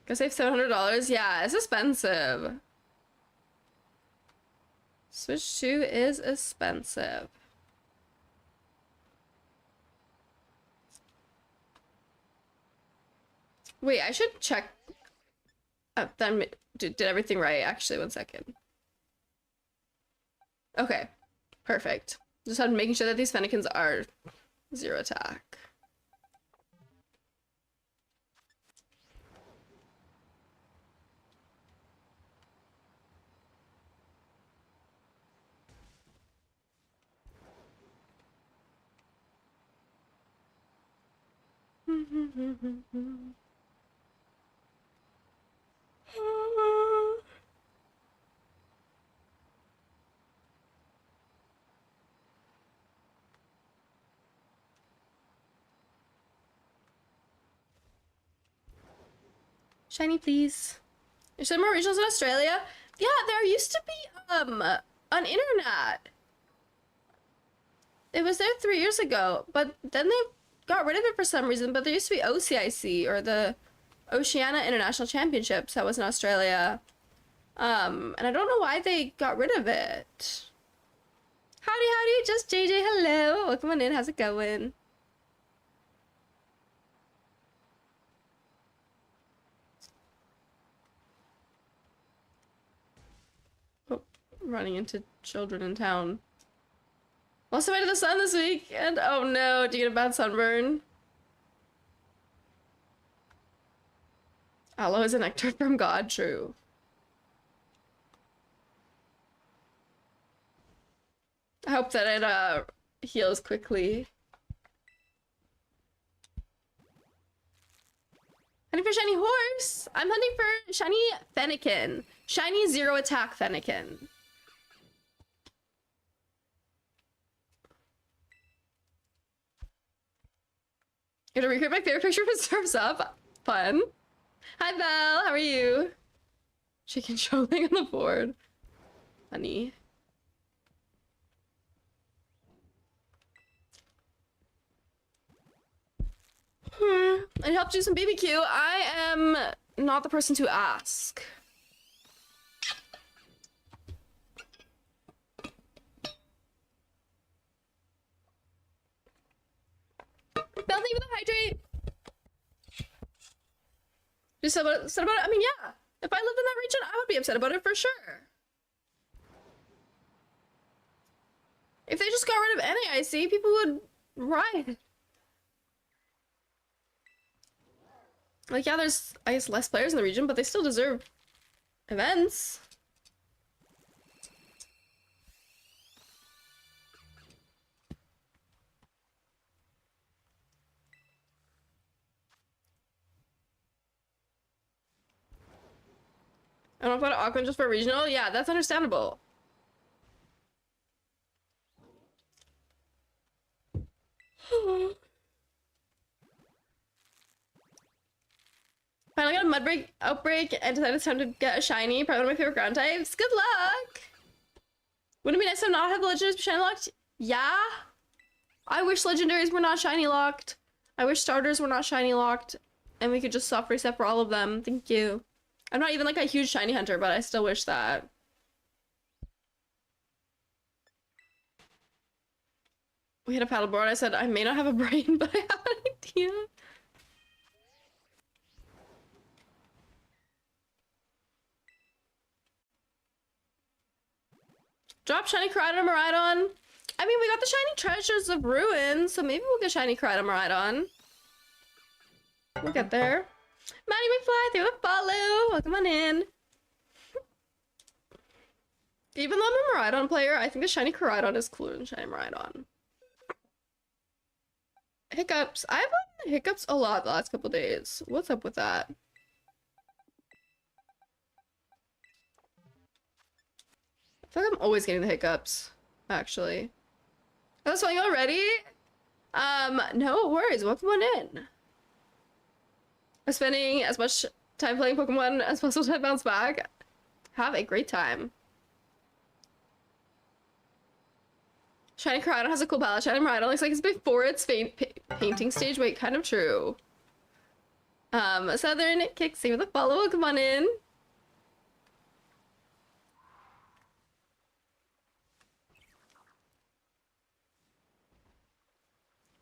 Go save $700. Yeah, it's expensive. Switch 2 is expensive. Wait, I should check. Then did everything right. Actually, 1 second. Okay, perfect. Just had making sure that these Fennekins are 0 attack. Shiny, please. There's some more regionals in Australia. Yeah, there used to be an internet. It was there 3 years ago, but then they got rid of it for some reason. But there used to be OCIC, or the Oceania International Championships, that was in Australia. And I don't know why they got rid of it. Howdy, howdy, just JJ, hello. Welcome on in, how's it going? Oh, running into children in town. Lost away to the sun this week, and oh no, do you get a bad sunburn? Aloe is a nectar from God, true. I hope that it heals quickly. Hunting for shiny horse. I'm hunting for shiny Fennekin. Shiny 0 attack Fennekin. Gonna recreate my favorite picture of Surf's Up. Fun. Hi Belle, how are you? Chicken showing on the board. Honey. I helped do some BBQ. I am not the person to ask. Belle, thank you for the hydrate. Just upset about it? I mean, yeah. If I lived in that region, I would be upset about it for sure. If they just got rid of NAIC, people would riot. Like, yeah, there's, I guess, less players in the region, but they still deserve events. I don't know about Auckland just for regional. Yeah, that's understandable. Finally got a mud outbreak and decided it's time to get a shiny. Probably one of my favorite ground types. Good luck! Wouldn't it be nice to not have the legendaries be shiny locked? Yeah? I wish legendaries were not shiny locked. I wish starters were not shiny locked. And we could just soft reset for all of them. Thank you. I'm not even like a huge shiny hunter, but I still wish that. We had a paddleboard. I said, I may not have a brain, but I have an idea. Drop shiny Koraidon and Miraidon. I mean, we got the shiny treasures of ruin, so maybe we'll get shiny Kratom. We'll get there. Maddie McFly, through a follow. Welcome on in. Even though I'm a Miraidon player, I think the shiny Koraidon is cooler than shiny Miraidon. Hiccups. I've had hiccups a lot the last couple days. What's up with that? I feel like I'm always getting the hiccups, actually. Oh, that's fine already? No worries. Welcome on in. I'm spending as much time playing Pokemon as possible to bounce back. Have a great time. Shiny Koraidon has a cool palette. Shiny Miraidon looks like it's before its painting stage. Wait, kind of true. Southern Kixie with a follow. Come on in.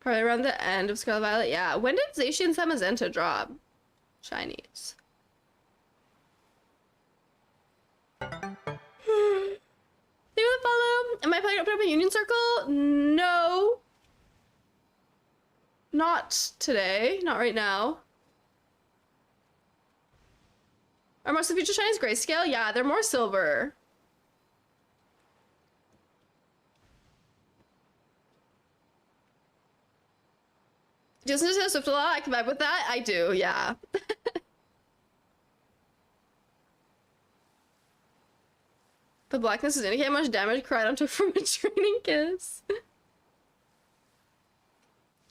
Probably around the end of Scarlet Violet. Yeah. When did Zacian Samazenta drop? Shinies. They would follow. Am I playing up a Union Circle? No. Not today. Not right now. Are most of the future shinies grayscale? Yeah, they're more silver. Do you listen to Taylor Swift a lot? I can vibe with that. I do, yeah. The blackness is indicating how much damage Koraidon took from a training kiss. They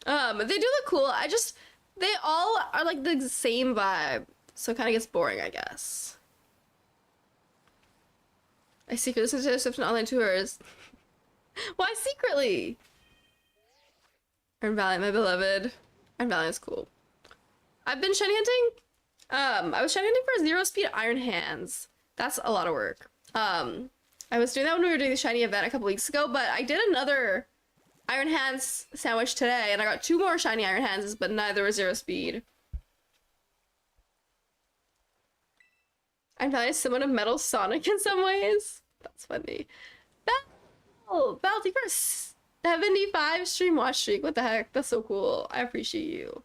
do look cool. They all are like the same vibe. So it kind of gets boring, I guess. I secretly listen to Taylor Swift on online tours. Why secretly? Iron Valiant, my beloved. Iron Valiant's cool. I've been shiny hunting. I was shiny hunting for 0-speed Iron Hands. That's a lot of work. I was doing that when we were doing the shiny event a couple weeks ago, but I did another Iron Hands sandwich today, and I got 2 more shiny Iron Hands, but neither were 0-speed. I'm probably similar to Metal Sonic in some ways. That's funny. Belle, thank you for a 75 stream watch streak. What the heck? That's so cool. I appreciate you.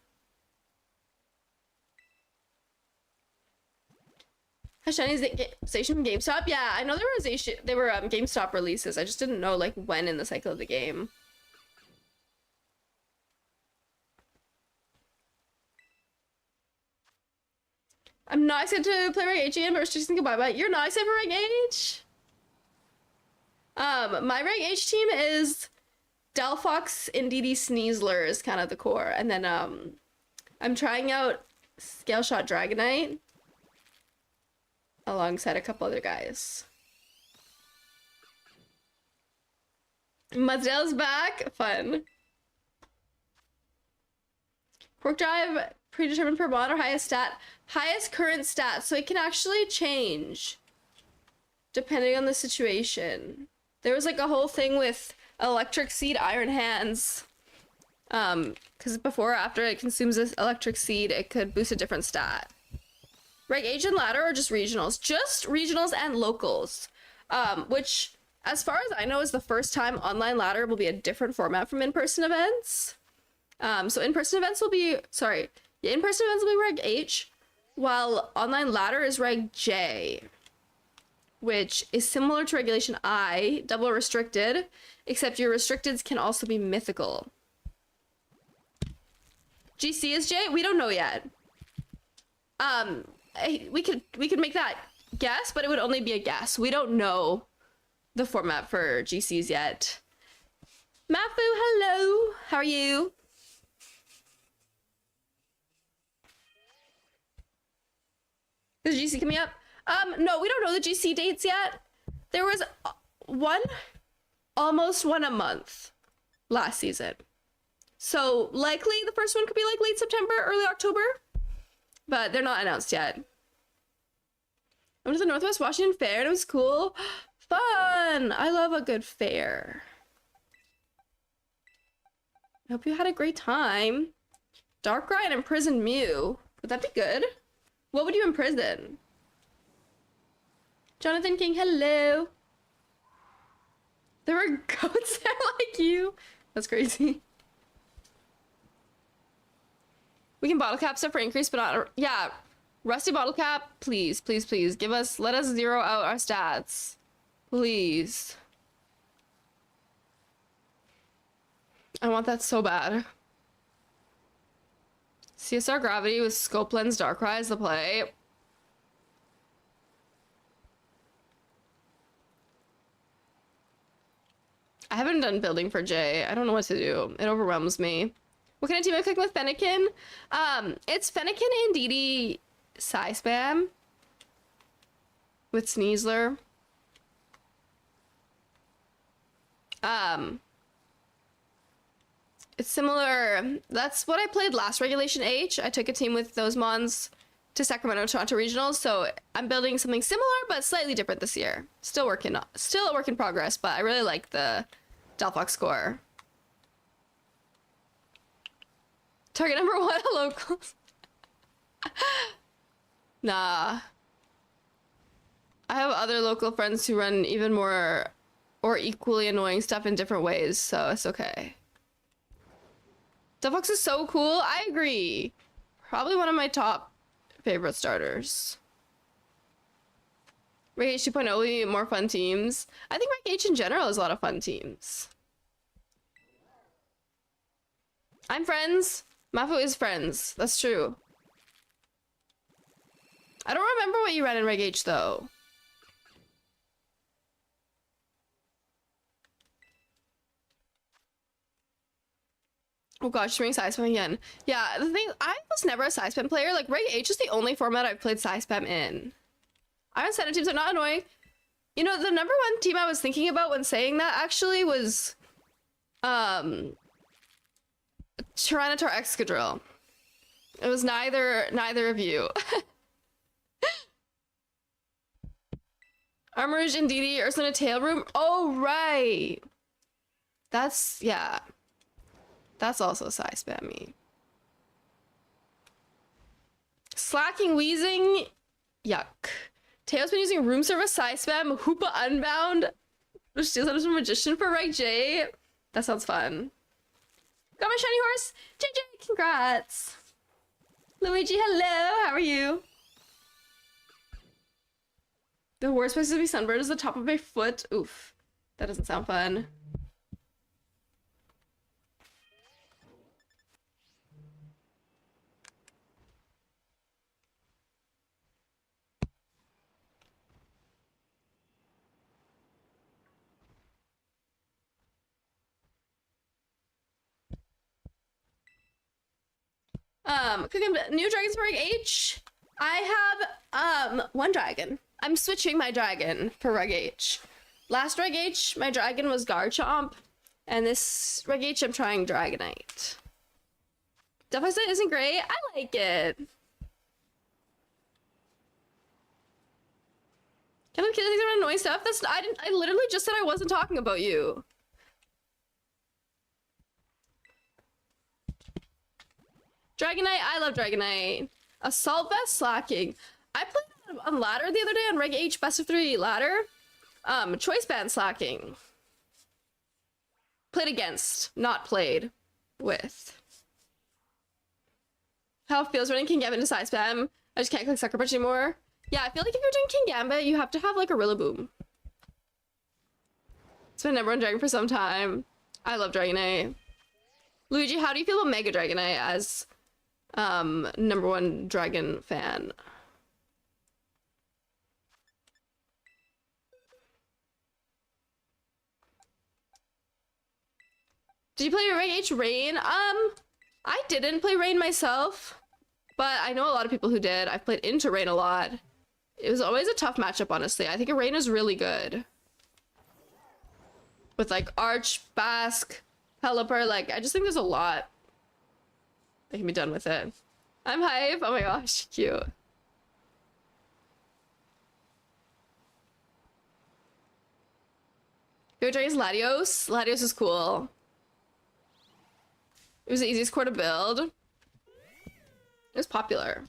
Has shiny station from GameStop? Yeah, I know there were GameStop releases. I just didn't know like when in the cycle of the game. I'm not excited to play Reg H again, but restrictions go bye-bye. You're not excited for Reg H? My Reg H team is Delphox, Indeedee, Sneasler is kind of the core. And then, I'm trying out Scale Shot Dragonite alongside a couple other guys. Mudsdale's back. Fun. Quark Drive, predetermined per mod or highest stat? Highest current stat, so it can actually change depending on the situation. There was like a whole thing with Electric Seed Iron Hands. Because before or after it consumes this Electric Seed, it could boost a different stat. Reg Age and Ladder or just regionals? Just regionals and locals. Which, as far as I know, is the first time online ladder will be a different format from in-person events. So in-person events will be, in-person events will be Reg H, while online ladder is Reg J, which is similar to Regulation I, double restricted, except your restricteds can also be mythical. GC is J? We don't know yet. We could make that guess, but it would only be a guess. We don't know the format for GCs yet. Mafu, hello. How are you? Is GC coming up? No, we don't know the GC dates yet. There was almost one a month last season. So likely the first one could be like late September, early October, but they're not announced yet. I went to the Northwest Washington Fair and it was cool. Fun! I love a good fair. I hope you had a great time. Darkrai and Imprisoned Mew. Would that be good? What would you imprison? Jonathan King, hello. There were goats there like you. That's crazy. We can bottle cap stuff for increase, but not... Yeah. Rusty bottle cap, please, please, please. Let us zero out our stats. Please. I want that so bad. CSR Gravity with Scope Lens Darkrai is the play. I haven't done building for Jay. I don't know what to do. It overwhelms me. What kind of team am I clicking with? Fennekin? It's Fennekin and Didi Psy Spam with Sneasler. It's similar. That's what I played last Regulation H. I took a team with those mons to Sacramento Toronto Regionals, so I'm building something similar but slightly different this year. Still a work in progress, but I really like the Delphox score. Target number 1 locals. Nah. I have other local friends who run even more or equally annoying stuff in different ways, so it's okay. Delphox is so cool. I agree. Probably one of my top favorite starters. Rank H 2.0 will be more fun teams. I think Rank H in general is a lot of fun teams. I'm friends. Mafu is friends. That's true. I don't remember what you ran in Reg H though. Oh gosh, streaming side spam again. Yeah, the thing, I was never a side spam player. Like, Reg H is the only format I've played side spam in. Iron Senate teams are not annoying. You know, the number 1 team I was thinking about when saying that actually was, Tyranitar Excadrill. It was neither of you. Armourouge and Didi, Ursula Tail Room. Oh, right. That's, yeah. That's also side spammy. Slacking, wheezing. Yuck. Tail's been using room service side spam. Hoopa Unbound. Steals out from Magician for Reg J. That sounds fun. Got my shiny horse. JJ, congrats. Luigi, hello. How are you? The worst place to be sunburned is the top of my foot. Oof. That doesn't sound fun. Cooking new dragons for Reg H. I have 1 dragon. I'm switching my dragon for Reg H. Last Reg H, my dragon was Garchomp, and this Reg H, I'm trying Dragonite. Deficit isn't great. I like it. Can I kill these are annoying stuff? That's I literally just said I wasn't talking about you. Dragonite, I love Dragonite. Assault Vest slacking. I played on ladder the other day on Reg H best of 3 ladder. Choice band slacking. Played against, not played with. How it feels running King Gambit into side spam. I just can't click Sucker Punch anymore. Yeah, I feel like if you're doing King Gambit, you have to have like a Rillaboom. It's been number 1 dragon for some time. I love Dragonite. Luigi, how do you feel about Mega Dragonite as number 1 dragon fan? Did you play Reg H Rain? I didn't play Rain myself, but I know a lot of people who did. I've played into Rain a lot. It was always a tough matchup, honestly. I think Rain is really good. With like Arch, Basque, Pelipper, like I just think there's a lot that can be done with it. I'm hype. Oh my gosh, cute. Favorite dragon is Latios. Latios is cool. It was the easiest core to build. It was popular.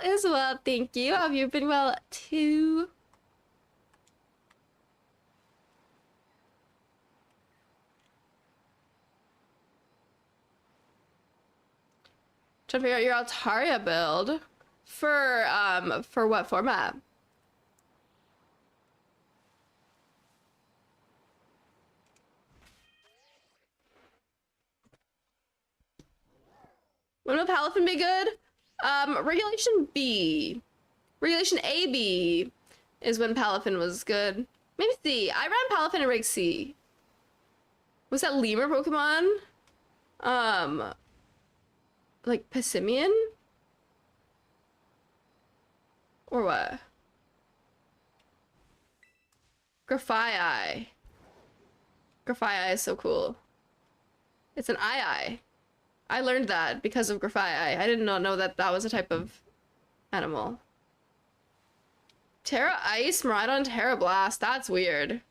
as well, thank you. Have you been well too? Trying to figure out your Altaria build for what format? When will Palafin be good? Regulation B. Regulation AB is when Palafin was good. Maybe C. I ran Palafin in Reg C. Was that lemur Pokemon? Like Passimian? Or what? Grafii. Grafii is so cool. It's an II. I learned that because of Grafii. I did not know that that was a type of animal. Terra Ice, Miraidon, Terra Blast. That's weird.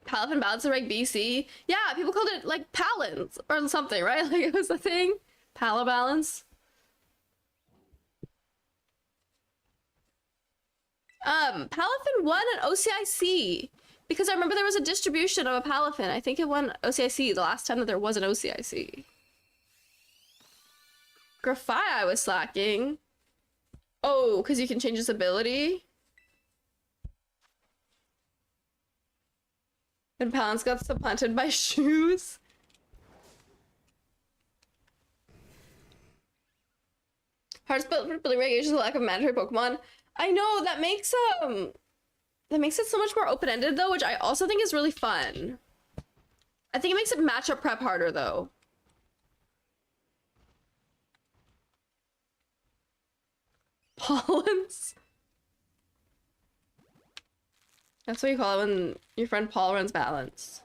Palafin Balance in Reg BC. Yeah, people called it like Palance or something, right? Like it was a thing. Palabalance. Palafin won an OCIC because I remember there was a distribution of a Palafin. I think it won OCIC the last time that there was an OCIC. Grafii was slacking. Oh, because you can change its ability. And Palance got supplanted by shoes. Hard spell for building regulations, lack of mandatory Pokemon. I know that makes it so much more open-ended though, which I also think is really fun. I think it makes it matchup prep harder though. Pollens. That's what you call it when your friend Paul runs balance.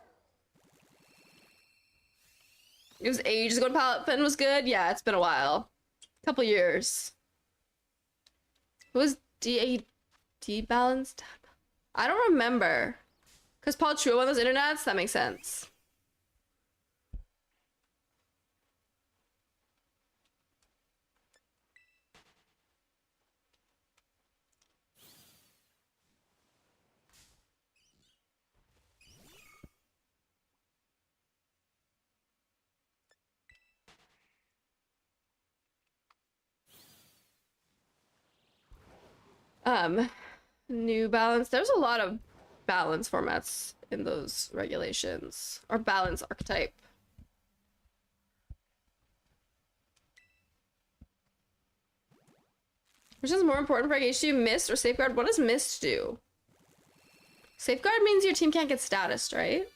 It was ages ago when Palafin was good. Yeah, it's been a while. Couple years. Who was DAD balanced? I don't remember. Because Paul True won those internets? That makes sense. New balance. There's a lot of balance formats in those regulations. Or balance archetype. Which is more important for HDU, Mist or Safeguard? What does Mist do? Safeguard means your team can't get status, right?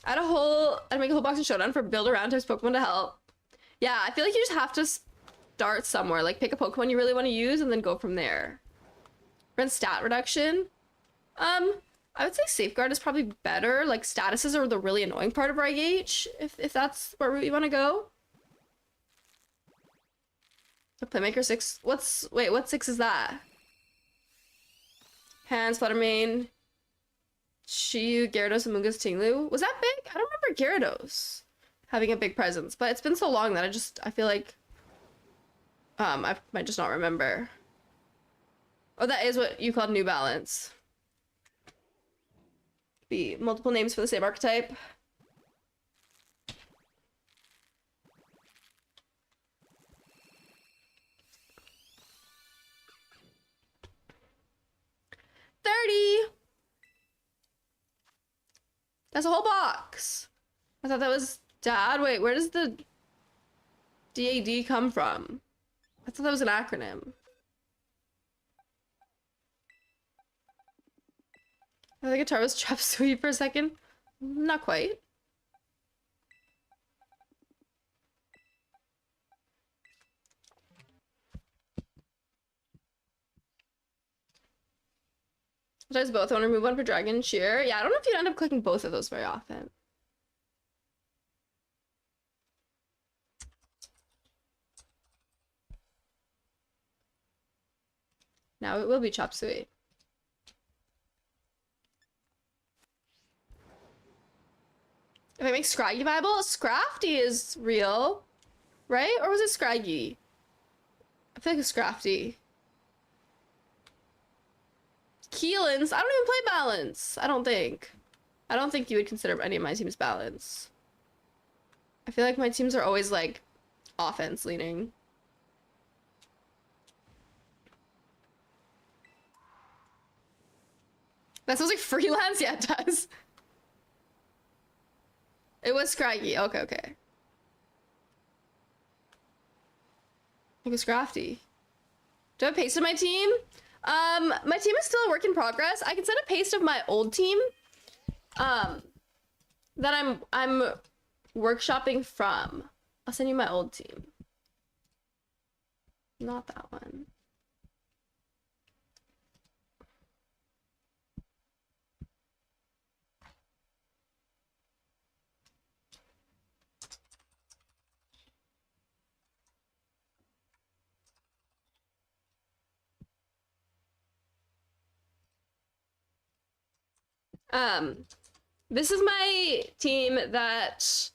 I'd make a whole box of Showdown for build around types Pokemon to help. Yeah, I feel like you just have to start somewhere. Like pick a Pokemon you really want to use and then go from there. Run stat reduction. I would say Safeguard is probably better. Like statuses are the really annoying part of Reg H, if that's where we want to go. So Playmaker 6. What 6 is that? Hands, Fluttermane, Chiyu, Gyarados, Amoonguss, Tinglu. Was that big? I don't remember Gyarados having a big presence, but it's been so long that I feel like I might just not remember. Oh, that is what you called New Balance. Be multiple names for the same archetype. $30. That's a whole box. I thought that was Dad. Wait, where does the DAD come from? I thought that was an acronym. I think guitar was chop suey for a second. Not quite. Sometimes both. I want to remove one for Dragon Cheer. Yeah, I don't know if you'd end up clicking both of those very often. Now it will be chop suey. If I make Scraggy viable, Scrafty is real. right? Or was it Scraggy? I feel like it's Scrafty. Keelan's. I don't even play balance. I don't think. I don't think you would consider any of my teams balance. I feel like my teams are always like offense leaning. That sounds like freelance? Yeah, it does. It was Scraggy. Okay, okay. It was Crafty. Do I have paste of my team? My team is still a work in progress. I can send a paste of my old team. That I'm workshopping from. I'll send you my old team. Not that one. This is my team that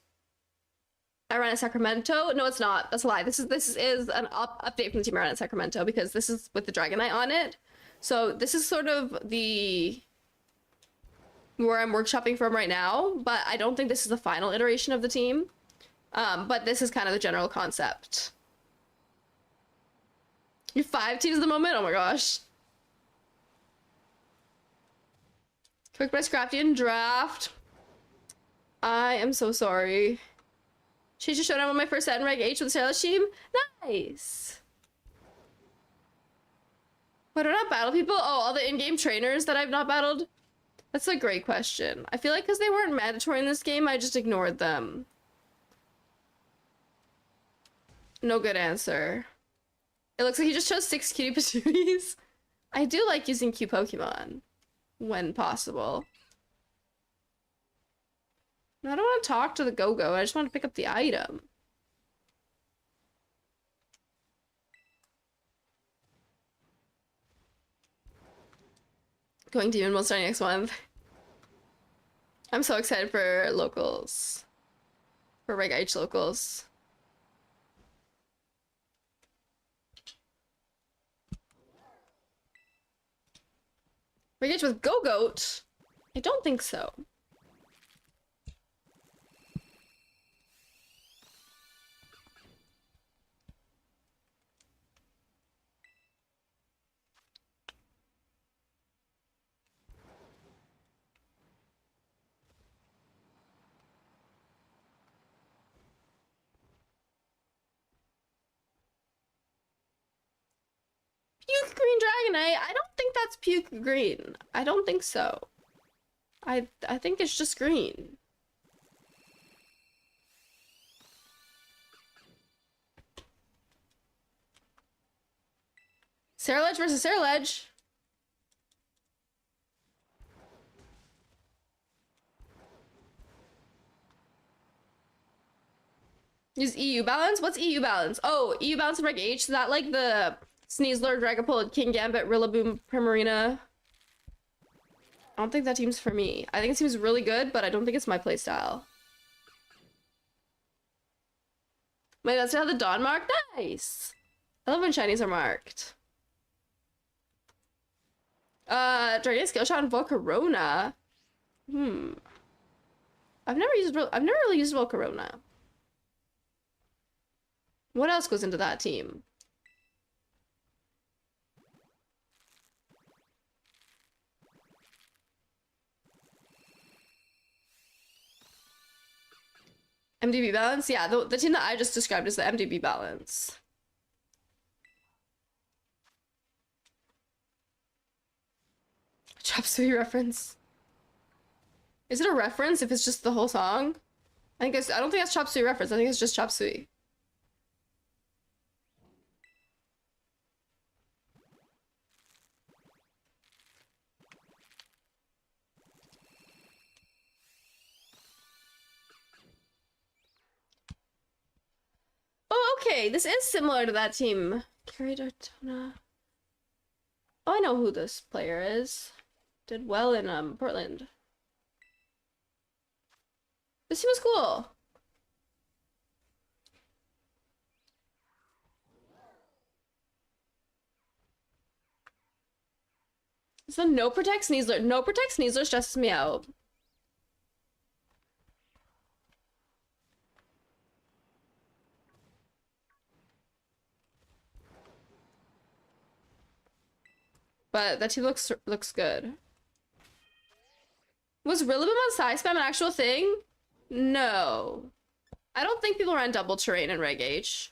I ran in Sacramento. No, it's not. That's a lie. This is an update from the team I ran in Sacramento because this is with the Dragonite on it. So this is sort of the where I'm workshopping from right now, but I don't think this is the final iteration of the team. But this is kind of the general concept. You have 5 teams at the moment? Oh my gosh. Quick by Scrafty and draft. I am so sorry. She just showed up on my first set in Reg H with the Sailor team. Nice. Why don't I battle people? Oh, all the in-game trainers that I've not battled? That's a great question. I feel like because they weren't mandatory in this game, I just ignored them. No good answer. It looks like he just chose 6 cutie patooties. I do like using cute Pokemon when possible. I don't want to talk to the Go-Go. I just want to pick up the item. Going Demon World starting next month. I'm so excited for locals. For Reg H locals. Reg H with Go-Goat? I don't think so. Puke Green Dragonite? I don't think that's Puke Green. I don't think so. I think it's just green. Saraledge versus Saraledge. Use EU balance? What's EU balance? Oh, EU balance in Reg H. Is that like the Sneasler, Dragapult, King Gambit, Rillaboom, Primarina? I don't think that team's for me. I think it seems really good, but I don't think it's my playstyle. Wait, that's how the Dawn mark? Nice! I love when shinies are marked. Dragon Skill Shot and Volcarona. I've never really used Volcarona. What else goes into that team? MDB balance? Yeah, the team that I just described is the MDB balance. Chop Suey reference. Is it a reference if it's just the whole song? I don't think that's Chop Suey reference. I think it's just Chop Suey. Oh, okay. This is similar to that team. Carrie Dartona. Oh, I know who this player is. Did well in Portland. This team was cool. So no protect Sneasler. No protect Sneasler stresses me out. But that team looks good. Was Rillaboom on side spam an actual thing? No. I don't think people ran double terrain in Reg H.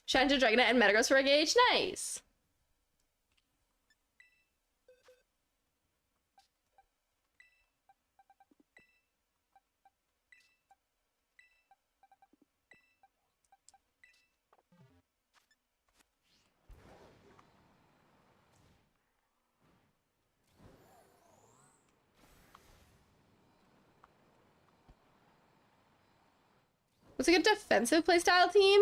Shine to Dragonite and Metagross for Reg H. Nice. What's a good defensive playstyle team?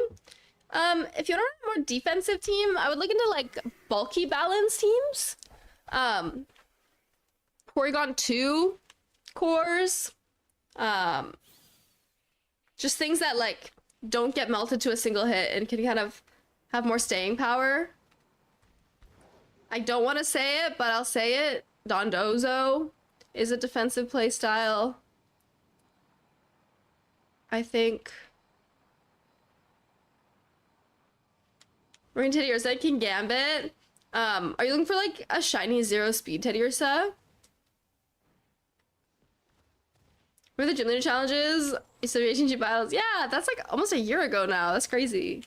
If you want a more defensive team, I would look into like bulky balance teams. Porygon 2 cores. Just things that like don't get melted to a single hit and can kind of have more staying power. I don't want to say it, but I'll say it. Dondozo is a defensive playstyle. I think. Marine Teddiursa, King Gambit. Are you looking for like a shiny 0 speed Teddiursa? Where the gym leader challenges? Association G battles. Yeah, that's like almost a year ago now. That's crazy.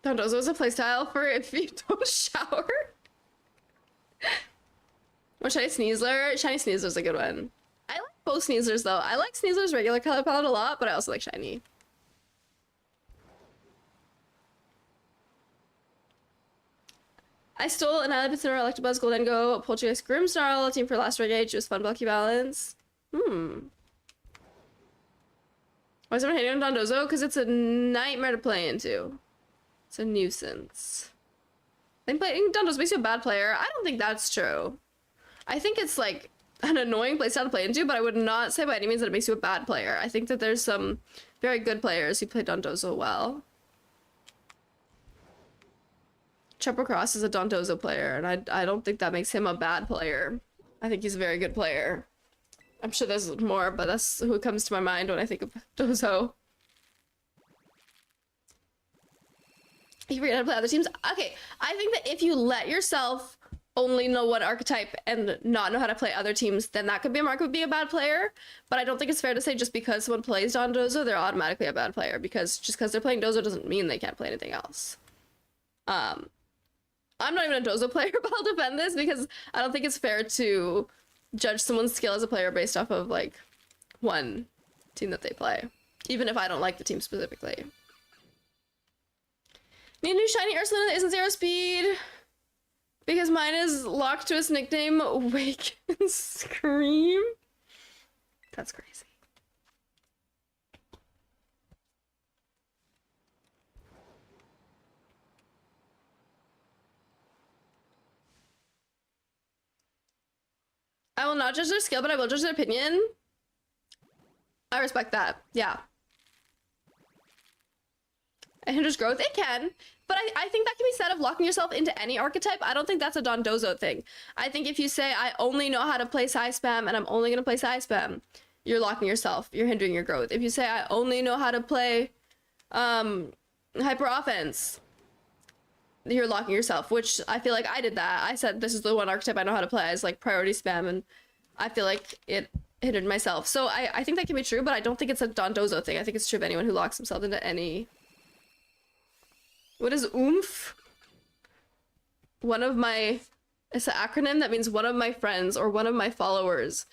Dondozo is a playstyle for if you don't shower. Or Shiny Sneasler? Shiny Sneasler's a good one. I like both Sneaslers though. I like Sneasler's regular color palette a lot, but I also like Shiny. I stole an Alipitzer, Electabuzz, Goldengo, Poltergeist, Grimmsnarl, team for last Reg Age, was fun, bulky balance. Why is everyone hating on Dondozo? Because it's a nightmare to play into. It's a nuisance. I think playing Dondozo makes you a bad player. I don't think that's true. I think it's like an annoying playstyle to play into, but I would not say by any means that it makes you a bad player. I think that there's some very good players who play Dondozo well. Chopper Cross is a Dondozo player, and I don't think that makes him a bad player. I think he's a very good player. I'm sure there's more, but that's who comes to my mind when I think of Dozo. You forget how to play other teams? Okay, I think that if you let yourself only know one archetype and not know how to play other teams, then that could be a mark of being a bad player. But I don't think it's fair to say just because someone plays Dondozo, they're automatically a bad player, because just because they're playing Dozo doesn't mean they can't play anything else. I'm not even a Dozo player, but I'll defend this because I don't think it's fair to judge someone's skill as a player based off of like one team that they play, even if I don't like the team specifically. Need a new shiny Ursaluna that isn't 0 speed because mine is locked to its nickname Wake and Scream. That's crazy. I will not judge their skill, but I will judge their opinion. I respect that. Yeah. It hinders growth. It can. But I think that can be said of locking yourself into any archetype. I don't think that's a Dondozo thing. I think if you say, I only know how to play Psy Spam and I'm only going to play Psy Spam, you're locking yourself. You're hindering your growth. If you say, I only know how to play Hyper Offense, you're locking yourself, which I feel like I did that. I said, this is the one archetype I know how to play as like priority spam, and I feel like it hindered myself. So I think that can be true, but I don't think it's a Dondozo thing. I think it's true of anyone who locks himself into any... What is oomph? One of my... It's an acronym that means one of my friends or one of my followers,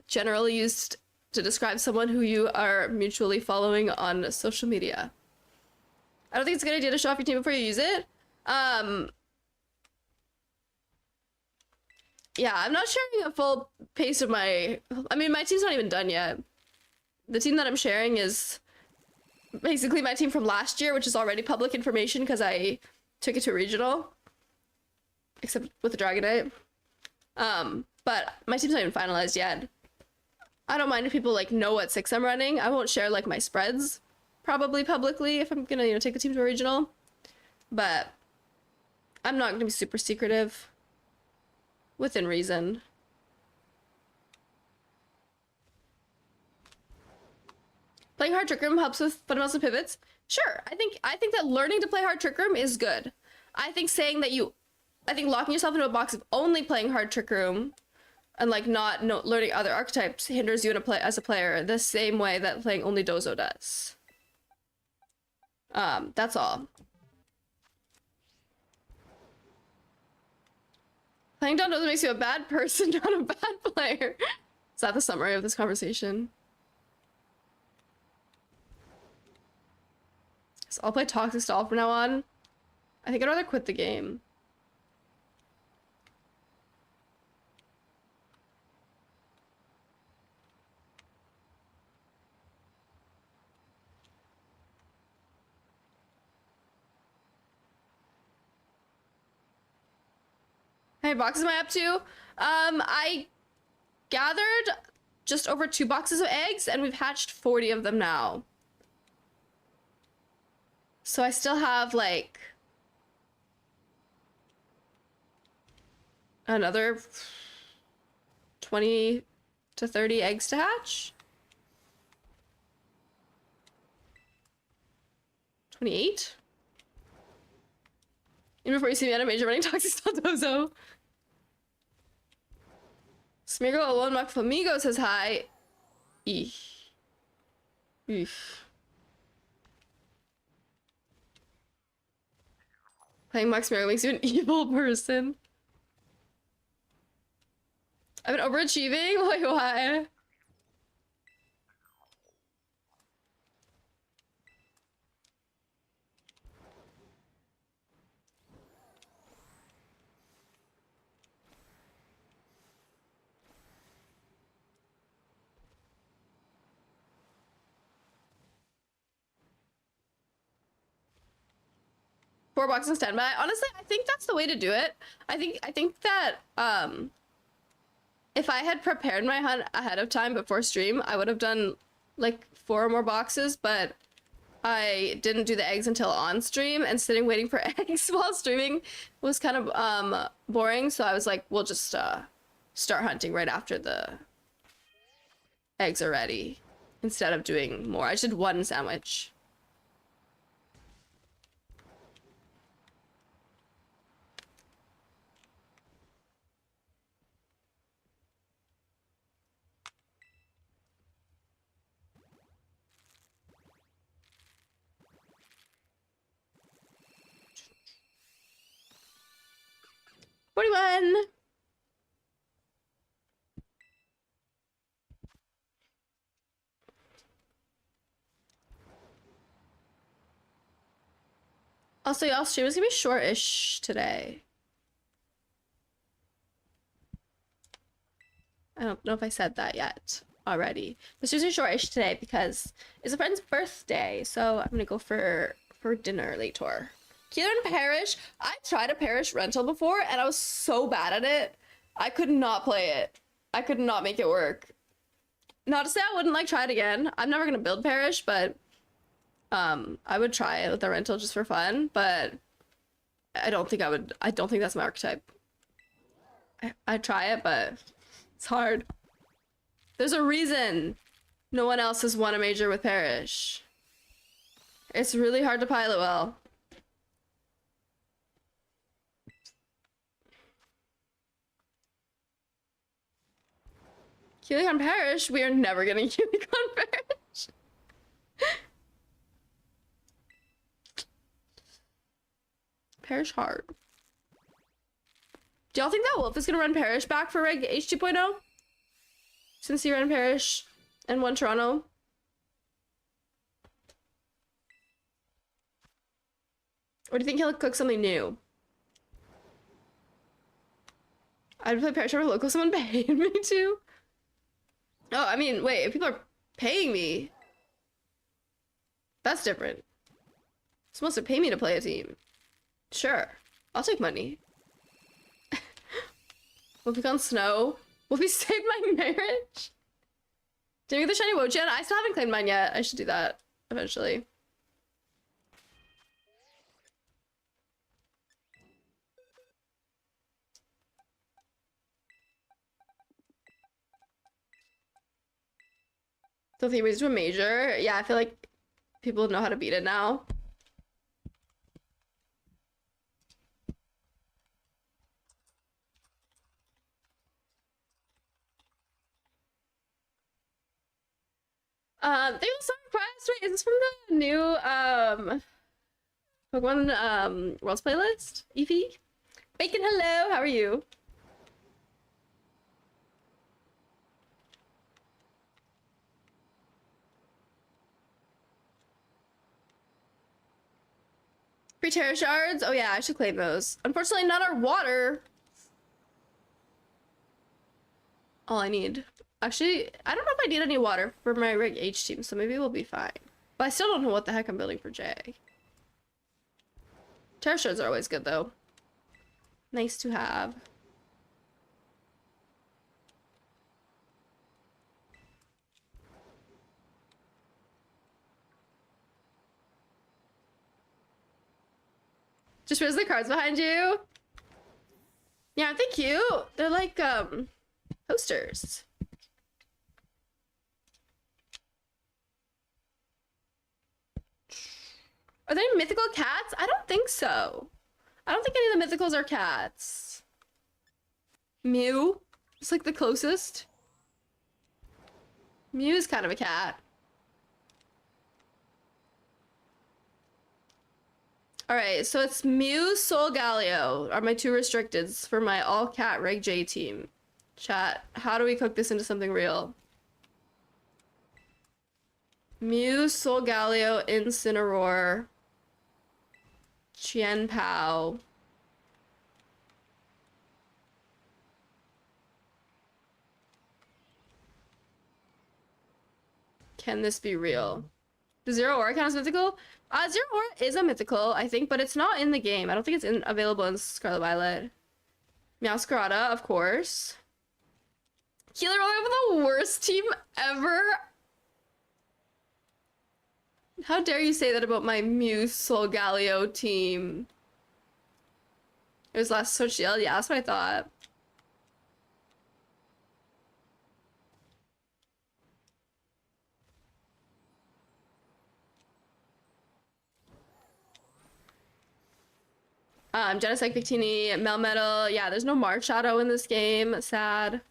generally used to describe someone who you are mutually following on social media. I don't think it's a good idea to show off your team before you use it. Yeah, I'm not sharing a full pace of my... I mean, my team's not even done yet. The team that I'm sharing is basically my team from last year, which is already public information because I took it to a regional, except with the Dragonite. But my team's not even finalized yet. I don't mind if people like know what 6 I'm running. I won't share like my spreads probably publicly if I'm gonna, you know, take the team to a regional. But I'm not gonna be super secretive. Within reason. Playing hard trick room helps with fundamentals and pivots. Sure, I think that learning to play hard trick room is good. I think locking yourself into a box of only playing hard trick room and like not learning other archetypes hinders you as a player the same way that playing only Dozo does. That's all. Playing Don Dozo makes you a bad person, not a bad player. Is that the summary of this conversation? So I'll play Toxic Stall from now on. I think I'd rather quit the game. How many boxes am I up to? I gathered just over 2 boxes of eggs and we've hatched 40 of them now. So I still have like another 20 to 30 eggs to hatch. 28? Even before you see me at a major running Toxic Stall Dozo. Smeargle Alone Mock Flamingo says hi. Eesh. Eesh. Playing Max Smeargle makes you an evil person. I've been overachieving? Like, why? Four boxes on standby. Honestly, I think that's the way to do it. I think that if I had prepared my hunt ahead of time before stream, I would have done like 4 more boxes, but I didn't do the eggs until on stream, and sitting waiting for eggs while streaming was kind of boring, so I was like, we'll just start hunting right after the eggs are ready instead of doing more. I just did 1 sandwich. $41. Also, y'all, stream is gonna be short-ish today. I don't know if I said that yet already. But stream's gonna be short-ish today because it's a friend's birthday, so I'm gonna go for dinner later. Keeler and Parish. I tried a Parish rental before and I was so bad at it. I could not play it. I could not make it work. Not to say I wouldn't like try it again. I'm never gonna build Parish, but I would try it with the rental just for fun, but I don't think that's my archetype. I'd try it, but it's hard. There's a reason no one else has won a major with Parish. It's really hard to pilot well. Helion Parish? We are never getting Helion Parish. Parish hard. Do y'all think that Wolf is gonna run Parish back for Reg H 2.0? Since he ran Parish and won Toronto? Or do you think he'll cook something new? I'd play Parish over local if someone paid me to. Oh, I mean, wait, if people are paying me, That's different. Supposed to pay me to play a team. Sure. I'll take money. We'll pick on Snow. Will we save my marriage? Did you get the shiny Woach yet? I still haven't claimed mine yet. I should do that eventually. So he moves to a major. Yeah, I feel like people know how to beat it now. Thank you so much. Wait, is this from the new Pokemon Worlds playlist? Eevee? Bacon, hello, how are you? Free Terra Shards? Oh yeah, I should claim those. Unfortunately, not our water. All I need. Actually, I don't know if I need any water for my Reg H team, so maybe we'll be fine. But I still don't know what the heck I'm building for J. Terra Shards are always good, though. Nice to have. Just raise the cards behind you. Yeah, aren't they cute? They're like, posters. Are there any mythical cats? I don't think so. I don't think any of the mythicals are cats. Mew? It's like the closest. Mew is kind of a cat. Alright, so it's Mew, Solgaleo are my two restricteds for my all-cat Reg J team. Chat, how do we cook this into something real? Mew, Solgaleo, Incineroar, Chien Pao. Can this be real? Does Zero Aura count as mythical? Zero Aura is a mythical, I think, but it's not in the game. I don't think it's available in Scarlet Violet. Meowscarada, of course. Keeler rolling with the worst team ever. How dare you say that about my Mew Solgaleo team? It was last Sword Shield? Yeah, that's what I thought. Genesect, Victini, Melmetal. Yeah, there's no Marshadow in this game. Sad.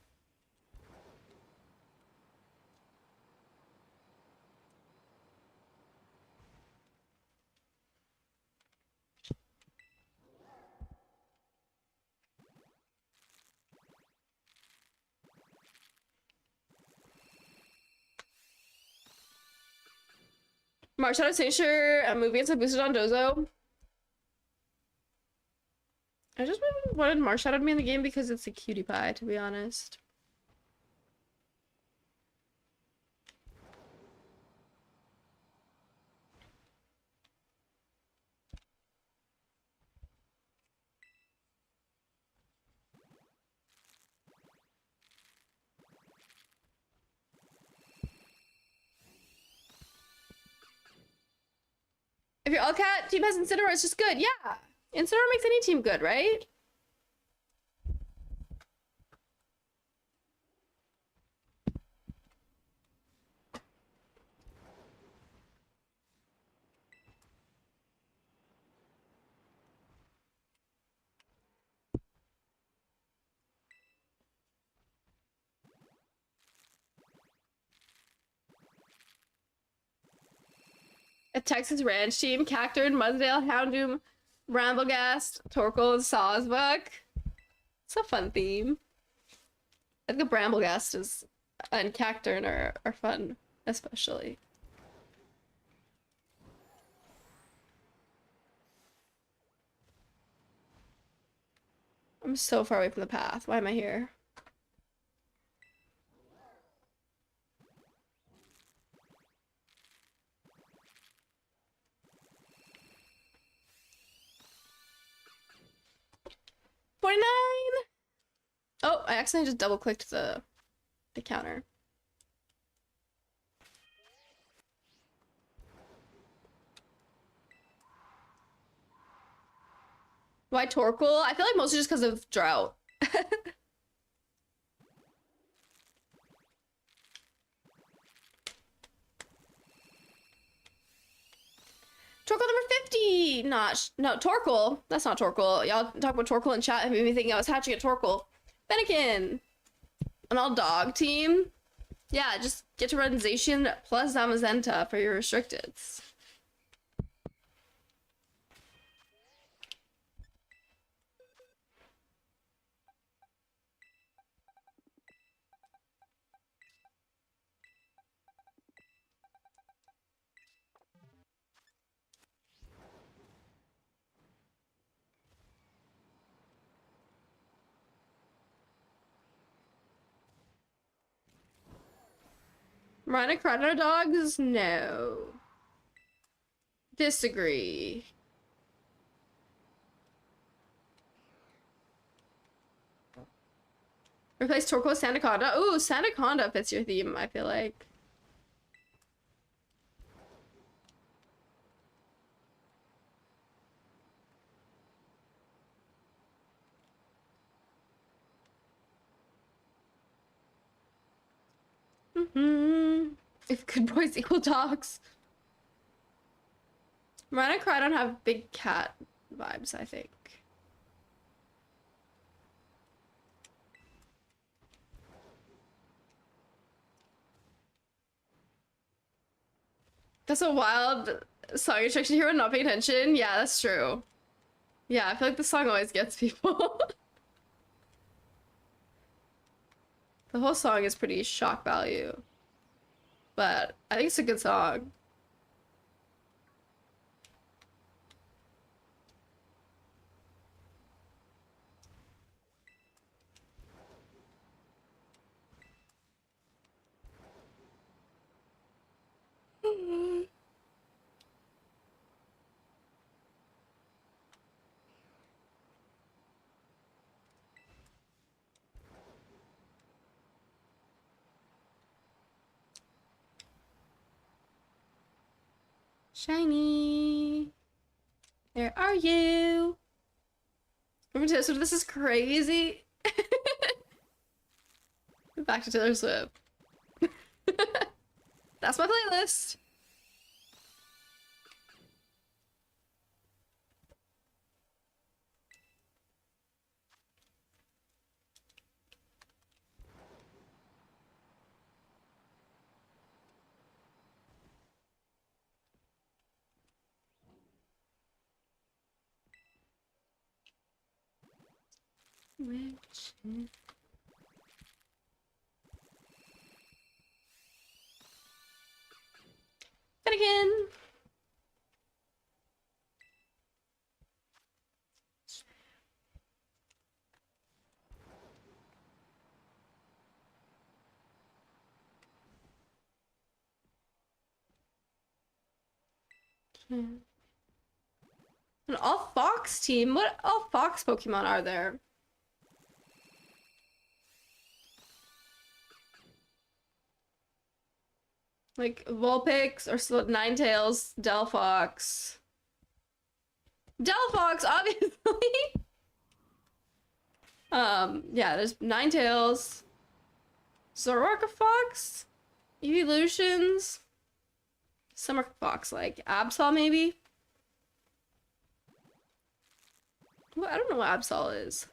Marshadow Signature, moving into boosted on Dozo. I just really wanted Marshadow to be in the game because it's a cutie pie, to be honest. If your all-cat team has Incineroar, it's just good. Yeah. Incineroar makes any team good, right? A Texas Ranch team, Cacturne, Mudsdale, Houndoom, Bramblegast, Torkoal, and Sawsbuck. It's a fun theme. I think the Bramblegast is and Cacturne are fun, especially. I'm so far away from the path. Why am I here? I accidentally just double clicked the counter. Why Torkoal? I feel like mostly just because of drought. Torkoal number 50! Not, no, Torkoal. That's not Torkoal. Y'all talk about Torkoal in chat and made me thinking I was hatching a Torkoal. Fennekin! An all dog team? Yeah, just get to run Zacian plus Zamazenta for your restricteds. Rhino Crowder dogs? No. Disagree. Replace Torkoal with Sandaconda. Ooh, Sandaconda fits your theme, I feel like. If good boys equal dogs. Rhino Cry don't have big cat vibes, I think. That's a wild song instruction here when not paying attention. Yeah, that's true. Yeah, I feel like the song always gets people. The whole song is pretty shock value. But I think it's a good song. Shiny. Where are you? So this is crazy. Back to Taylor Swift. That's my playlist. Which is... Finnegan! An all fox team? What all fox Pokemon are there? Like Vulpix or Ninetales, Delphox. Delphox, obviously! Yeah, there's Ninetales. Zoroark Fox? Evolutions? Summer Fox, like Absol maybe? Well, I don't know what Absol is.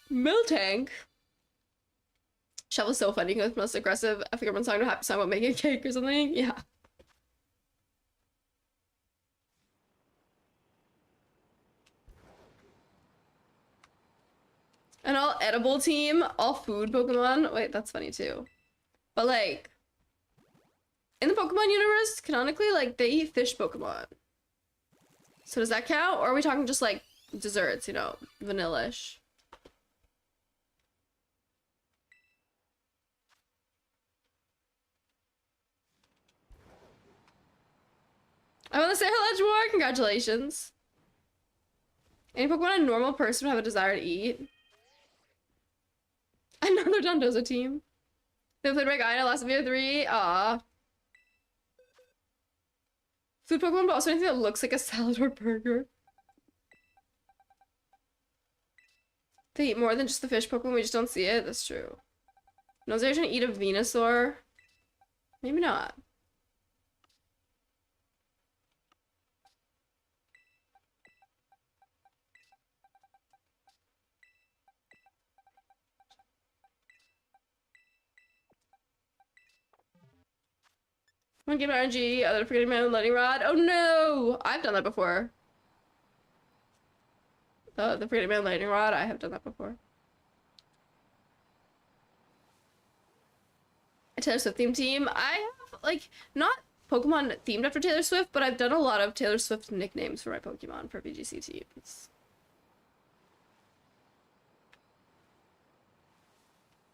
Miltank. Shovel's so funny because most aggressive. I think everyone's talking about happy song about making a cake or something. Yeah. An all edible team, all food Pokemon. Wait, that's funny too. But like, in the Pokemon universe, canonically, like they eat fish Pokemon. So does that count? Or are we talking just like desserts, you know, vanilla-ish? I want to say hello, Edgemore. Congratulations. Any Pokemon a normal person would have a desire to eat? Another Dondozo team. They played my guy in last video 3. Aw. Food Pokemon, but also anything that looks like a salad or burger. They eat more than just the fish Pokemon, we just don't see it. That's true. No, they're gonna eat a Venusaur. Maybe not. I'm gonna give RNG, other than forgetting my own lightning rod. Oh no! I've done that before. The forgetting my own lightning rod, I have done that before. A Taylor Swift themed team. I have, like, not Pokemon themed after Taylor Swift, but I've done a lot of Taylor Swift nicknames for my Pokemon for VGC teams.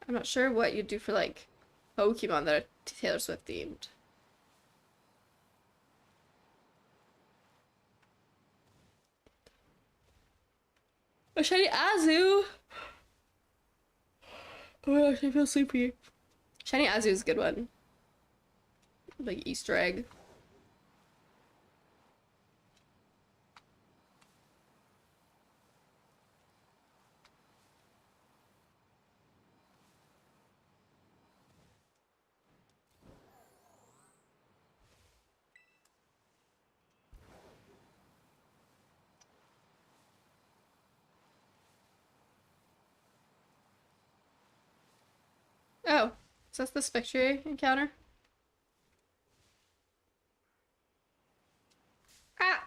I'm not sure what you'd do for, like, Pokemon that are Taylor Swift themed. A shiny Azu! Oh my gosh, I feel sleepy. Shiny Azu is a good one. Like Easter egg. Oh, so that's the Spectre encounter? Ah!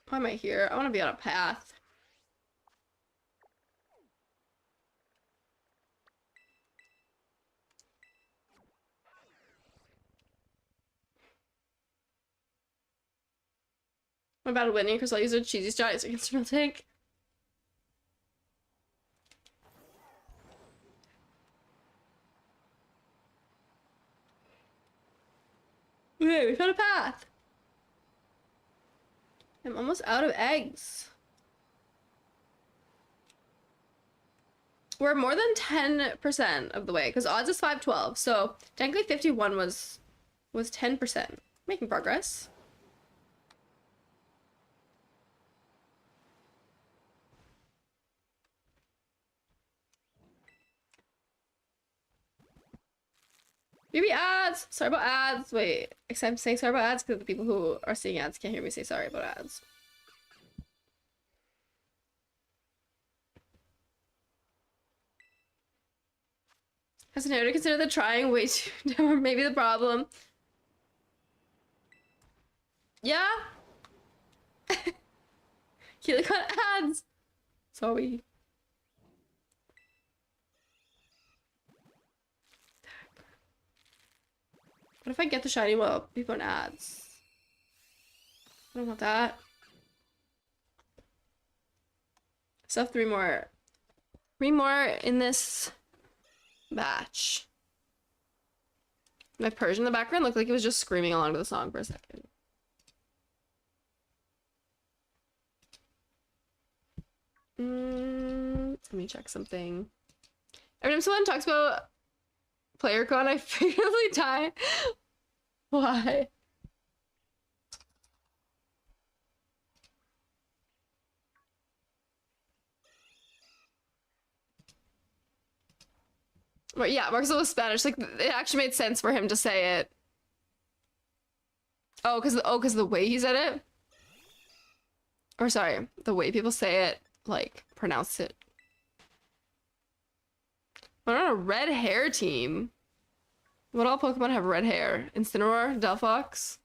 Why am I here? I want to be on a path. I'm about to winning because I'll use a cheesy shot against real tank. Okay, we found a path. I'm almost out of eggs. We're more than 10% of the way because odds is 512. So technically 51 was 10%. Making progress. Maybe ads. Sorry about ads. Wait, I'm saying sorry about ads because the people who are seeing ads can't hear me say sorry about ads. Has an to consider the trying way too or maybe the problem. Yeah. Keely got ads. Sorry. What if I get the shiny while people on ads? I don't want that. So 3 more. 3 more in this batch. My Persian in the background looked like it was just screaming along to the song for a second. Let me check something. Every time someone talks about PlayerCon, I figuratively die. Why? Well, yeah, Marcelo was Spanish. Like, it actually made sense for him to say it. Oh, because the way he said it? Or sorry, the way people say it, like, pronounce it. We're on a red hair team. What all Pokemon have red hair? Incineroar? Delphox?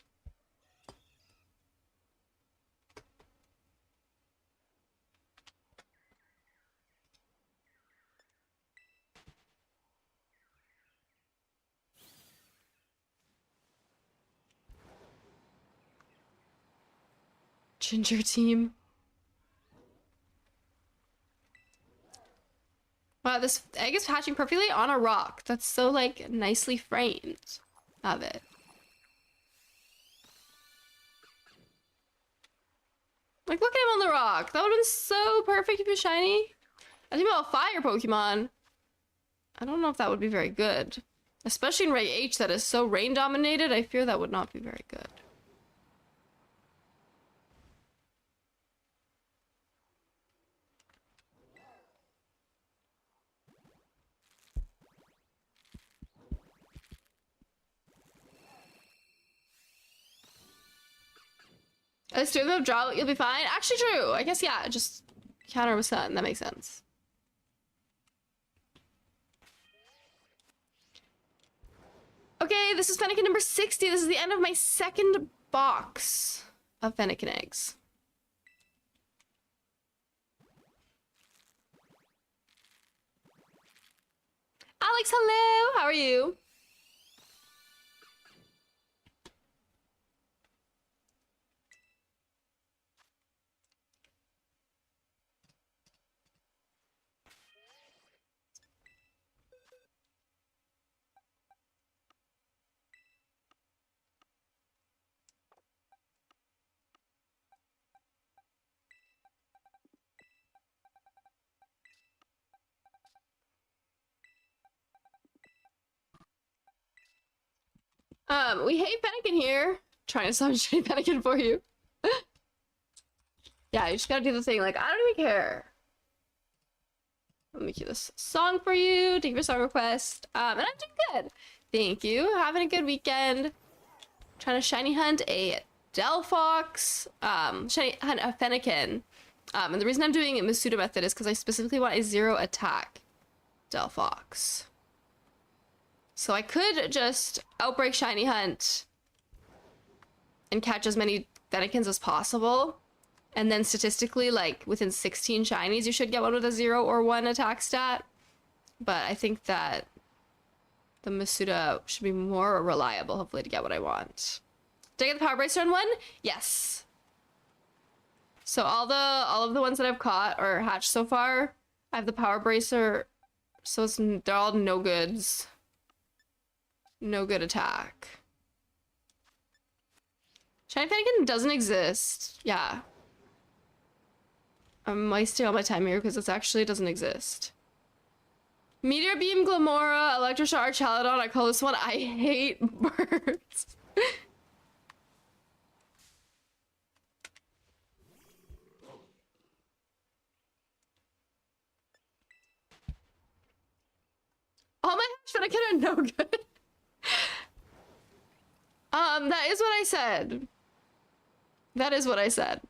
Ginger team. Wow, this egg is hatching perfectly on a rock. That's so, like, nicely framed of it. Like, look at him on the rock. That would have been so perfect if he was shiny. I think about fire Pokemon. I don't know if that would be very good. Especially in Reg H that is so rain dominated, I fear that would not be very good. Let's do the draw, you'll be fine. Actually true. I guess yeah, just counter with sun. That makes sense. Okay, this is Fennekin number 60. This is the end of my second box of Fennekin eggs. Alex, hello! How are you? We hate Fennekin here. Trying to summon shitty Fennekin for you. Yeah, you just gotta do the thing. Like, I don't even care. I'll make you this song for you. Thank you for song request. And I'm doing good. Thank you. Having a good weekend. Trying to shiny hunt a Delphox. Shiny hunt a Fennekin. And the reason I'm doing a Masuda method is because I specifically want a 0 attack Delphox. So I could just outbreak shiny hunt and catch as many Fennekins as possible. And then statistically, like, within 16 shinies, you should get one with a 0 or 1 attack stat. But I think that the Masuda should be more reliable, hopefully, to get what I want. Did I get the Power Bracer in one? Yes. So all of the ones that I've caught or hatched so far, I have the Power Bracer, so they're all no goods. No good attack. Shiny Fennekin doesn't exist. Yeah. I'm wasting all my time here because it actually doesn't exist. Meteor Beam, Glamora, Electroshock, Archaludon. I call this one I hate birds. All my Fennekin are no good. That is what I said. That is what I said.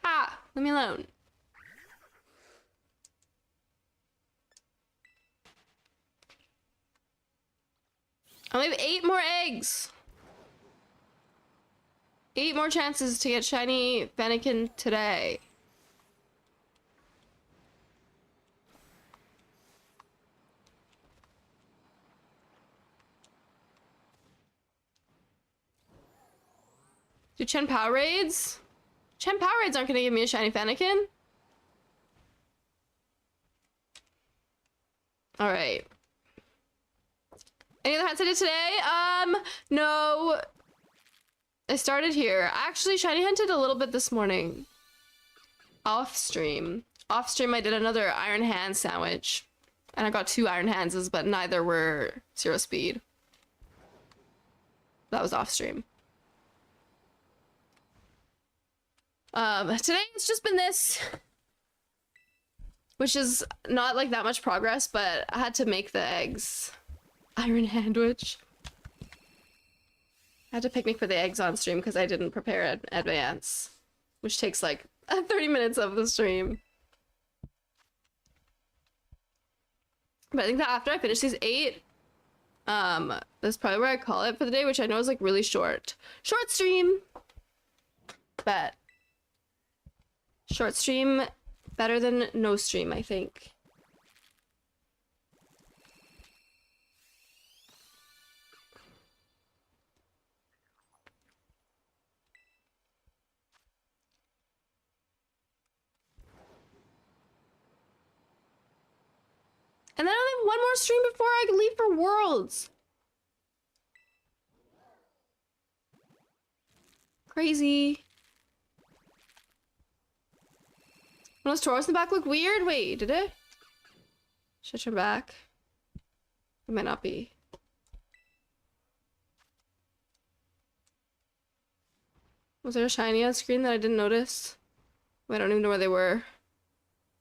Ah, leave me alone. I only have 8 more eggs. 8 more chances to get shiny Fennekin today. Do Chen Power Raids? Chen Power Raids aren't gonna give me a shiny Fennekin. Alright. Any other hats I did today? No. I started here. I actually shiny hunted a little bit this morning. Off stream. Off stream I did another Iron Hand sandwich. And I got 2 Iron Handses, but neither were 0 speed. That was off stream. Today it's just been this, which is not like that much progress, but I had to make the eggs. Iron Handwich. I had to picnic for the eggs on stream because I didn't prepare in advance, which takes like 30 minutes of the stream. But I think that after I finish these 8, that's probably where I call it for the day, which I know is like really short. Short stream. Bet. Short stream better than no stream, I think. And then I only have one more stream before I leave for Worlds. Crazy. When those Tauros in the back look weird? Wait, did it? Should I turn back? It might not be. Was there a shiny on screen that I didn't notice? I don't even know where they were.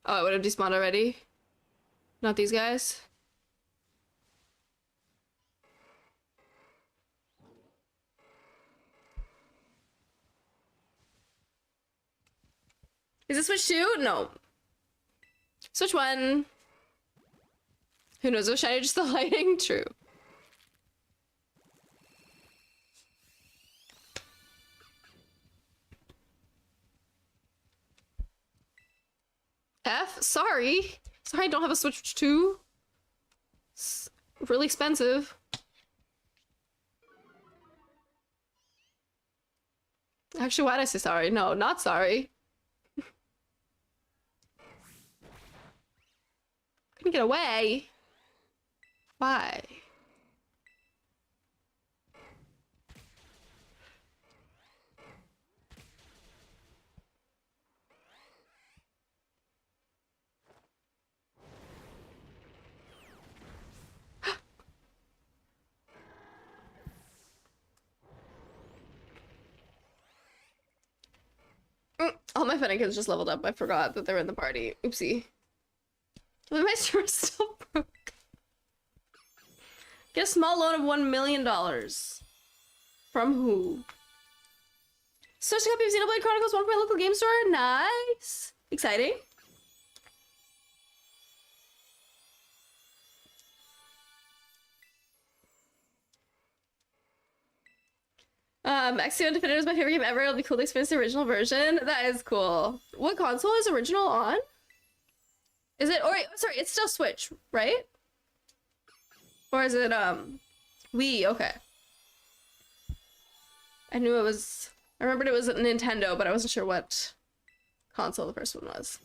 Oh, it would have despawned already. Not these guys. Is it switch 2? No. Switch 1. Who knows? Was shiny just the lighting? True. F? Sorry. Sorry, I don't have a Switch 2. It's really expensive. Actually, why'd I say sorry? No, not sorry. Couldn't get away. Why? All my Fennekins just leveled up. I forgot that they were in the party. Oopsie. Wait, my server's still broke. Get a small loan of $1 million. From who? Such a copy of Xenoblade Chronicles 1 from my local game store? Nice. Exciting. X2 Definitive is my favorite game ever. It'll be cool to experience the original version. That is cool. What console is original on? Is it, or sorry, it's still Switch, right? Or is it, Wii? Okay. I knew it was, I remembered it was a Nintendo, but I wasn't sure what console the first one was.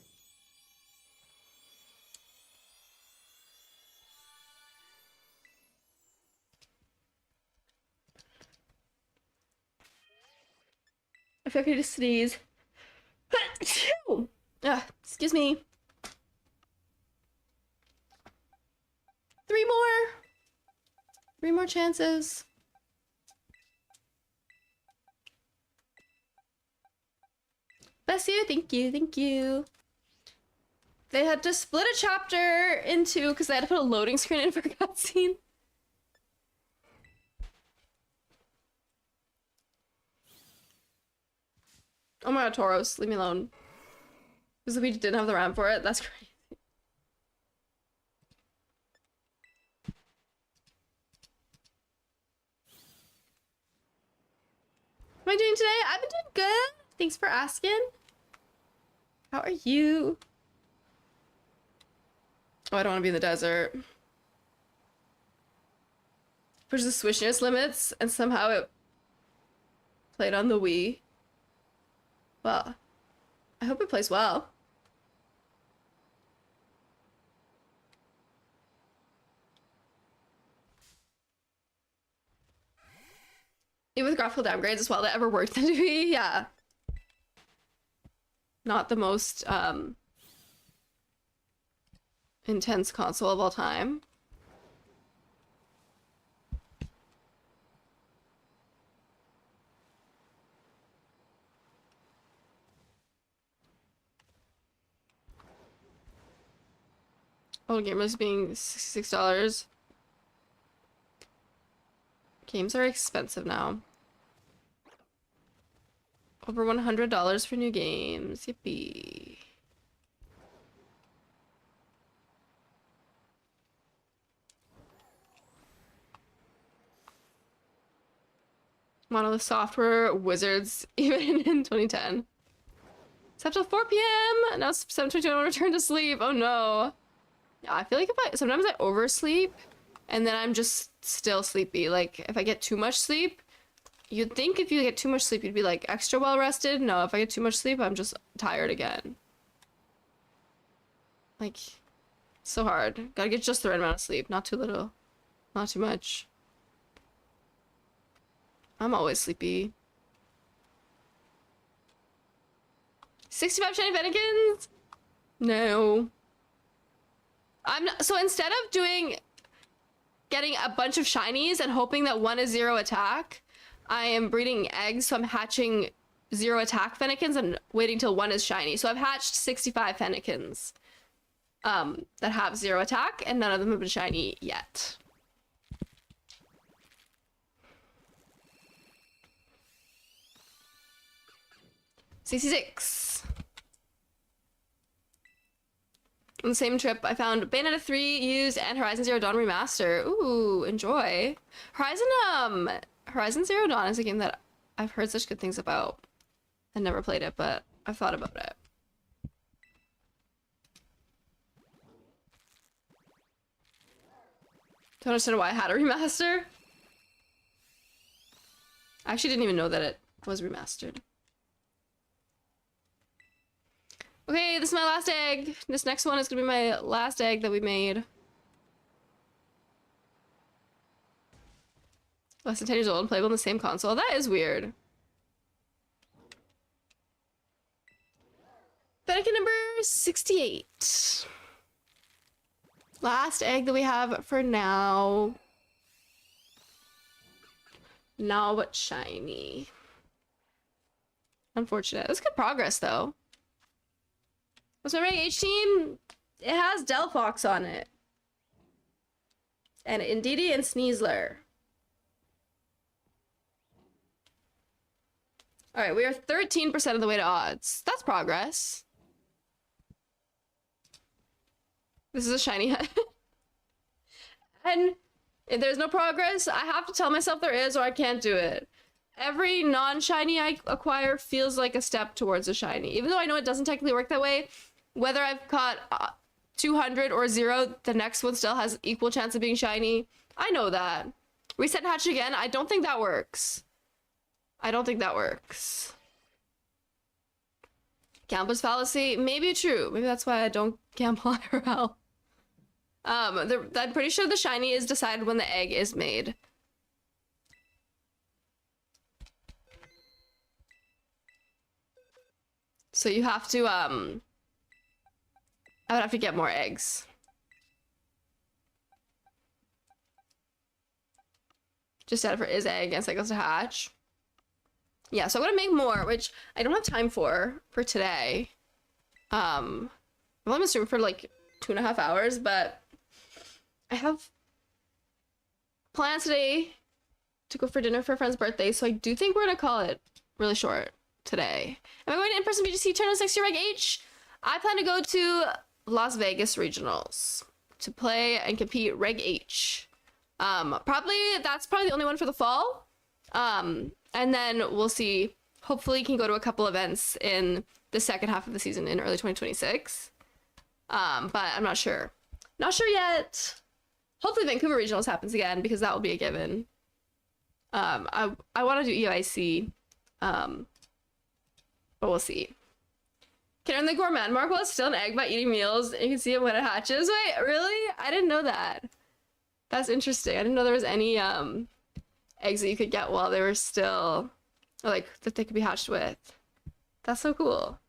I feel like I just sneeze. Excuse me. 3 more. 3 more chances. Bless you. Thank you. Thank you. They had to split a chapter in 2 because they had to put a loading screen in for cutscene. Oh my god, Tauros, leave me alone. Because we didn't have the RAM for it. That's crazy. What am I doing today? I've been doing good. Thanks for asking. How are you? Oh, I don't want to be in the desert. Pushes the swishiness limits, and somehow it played on the Wii. Well, I hope it plays well. Even with graphical downgrades as well that ever worked on Wii, yeah. Not the most intense console of all time. Old gamers being $66. Games are expensive now. Over $100 for new games. Yippee. Monolith Software Wizards even in 2010. It's up till 4 p.m. Now it's 7:22. I want to return to sleep. Oh no. Yeah, I feel like sometimes I oversleep and then I'm just still sleepy. Like if I get too much sleep, you'd think if you get too much sleep, you'd be like extra well rested. No, if I get too much sleep, I'm just tired again. Like, so hard. Gotta get just the right amount of sleep. Not too little. Not too much. I'm always sleepy. 65 shiny Fennekins? No. I'm not, so instead of getting a bunch of shinies and hoping that one is 0 attack, I am breeding eggs, so I'm hatching 0 attack Fennekins and waiting till one is shiny. So I've hatched 65 Fennekins that have 0 attack, and none of them have been shiny yet. CC6. On the same trip, I found Bayonetta 3 used and Horizon Zero Dawn Remaster. Ooh, enjoy. Horizon Zero Dawn is a game that I've heard such good things about. I never played it, but I've thought about it. Don't understand why I had a remaster. I actually didn't even know that it was remastered. Okay, this is my last egg. This next one is gonna be my last egg that we made. Less than 10 years old and playable on the same console. That is weird. Fennekin number 68. Last egg that we have for now. Now but shiny. Unfortunate. That's good progress though. What's my rank H team? It has Delphox on it. And Indeedee and Sneasler. Alright, we are 13% of the way to odds. That's progress. This is a shiny head. And if there's no progress, I have to tell myself there is or I can't do it. Every non-shiny I acquire feels like a step towards a shiny. Even though I know it doesn't technically work that way, whether I've caught 200 or 0, the next one still has equal chance of being shiny. I know that. Reset and hatch again, I don't think that works. I don't think that works. Gambler's fallacy, maybe true. Maybe that's why I don't gamble IRL. I'm pretty sure the shiny is decided when the egg is made. So you have to, I would have to get more eggs. Just set it for is egg and cycles to hatch. Yeah, so I'm gonna make more, which I don't have time for today. I've only been streaming for like 2.5 hours, but I have plans today to go for dinner for a friend's birthday, so I do think we're gonna call it really short today. Am I going to in-person BGC tournaments next year, Reg H? I plan to go to Las Vegas Regionals to play and compete Reg H. That's probably the only one for the fall. And then we'll see. Hopefully can go to a couple events in the second half of the season in early 2026. But I'm not sure. Not sure yet. Hopefully Vancouver Regionals happens again because that will be a given. I want to do EIC. But we'll see. Can earn the gourmand mark while it's still an egg by eating meals, and you can see it when it hatches. Wait, really? I didn't know that. That's interesting. I didn't know there was any eggs that you could get while they were still, or like that they could be hatched with. That's so cool.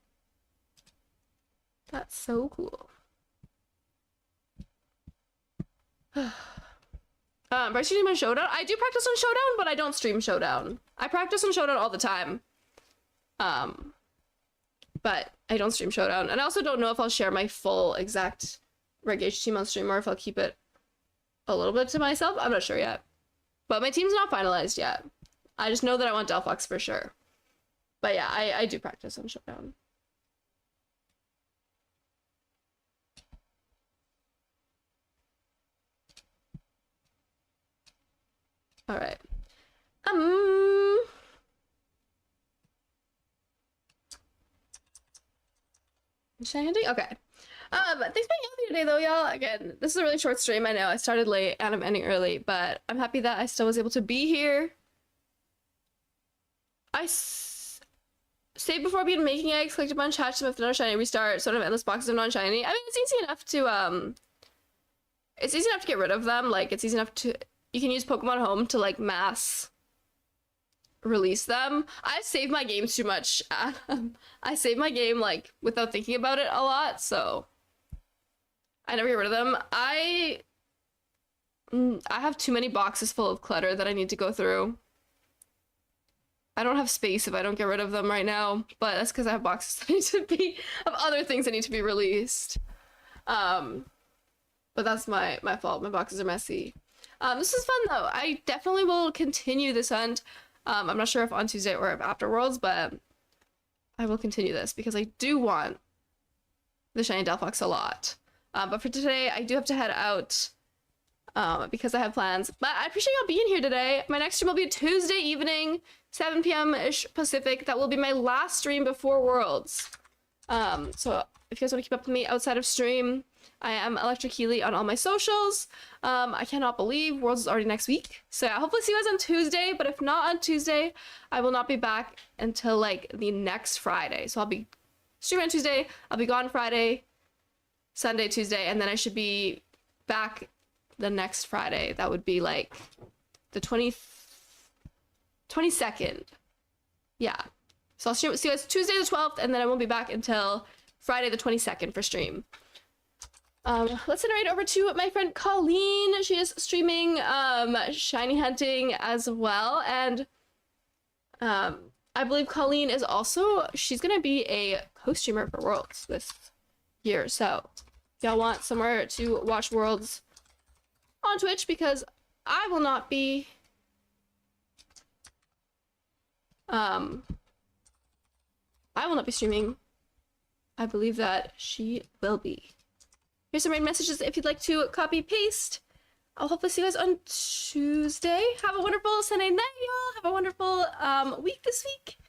That's so cool. Bryce, you do my Showdown? I do practice on Showdown, but I don't stream Showdown. I practice on Showdown all the time. But I don't stream Showdown. And I also don't know if I'll share my full exact Reg H team on stream or if I'll keep it a little bit to myself. I'm not sure yet. But my team's not finalized yet. I just know that I want Delphox for sure. But yeah, I do practice on Showdown. All right. Shiny hunting? Okay. Thanks for hanging out with me today, though, y'all. Again, this is a really short stream. I know I started late and I'm ending early, but I'm happy that I still was able to be here. Saved before being making eggs, clicked a bunch, hatched them with no shiny, restart, sort of endless boxes of non-shiny. I mean, it's easy enough to get rid of them. Like, it's easy enough to, you can use Pokemon Home to, like, mass release them. I save my game too much. I save my game, like, without thinking about it a lot, so I never get rid of them. I have too many boxes full of clutter that I need to go through. I don't have space if I don't get rid of them right now, but that's because I have boxes that need to be, of other things that need to be released. But that's my fault. My boxes are messy. This is fun though. I definitely will continue this hunt. I'm not sure if on Tuesday or if afterwards, but I will continue this because I do want the shiny Delphox a lot. But for today, I do have to head out because I have plans. But I appreciate y'all being here today. My next stream will be Tuesday evening, 7 p.m.-ish Pacific. That will be my last stream before Worlds. So if you guys want to keep up with me outside of stream, I am Electric Keely on all my socials. I cannot believe Worlds is already next week. So yeah, hopefully see you guys on Tuesday, but if not on Tuesday, I will not be back until like the next Friday. So I'll be streaming on Tuesday, I'll be gone Friday, Sunday, Tuesday, and then I should be back the next Friday. That would be like the 22nd. Yeah. So I'll see you guys Tuesday the 12th, and then I won't be back until Friday the 22nd for stream. Let's send it right over to my friend Colleen. She is streaming shiny hunting as well, and I believe Colleen is also, she's gonna be a co-streamer for Worlds this year. So if y'all want somewhere to watch Worlds on Twitch, because I will not be streaming. I believe that she will be. Here's some raid messages if you'd like to copy paste. I'll hopefully see you guys on Tuesday. Have a wonderful Sunday night, y'all. Have a wonderful week this week.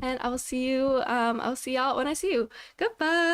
And I will see you, I'll see y'all when I see you. Goodbye.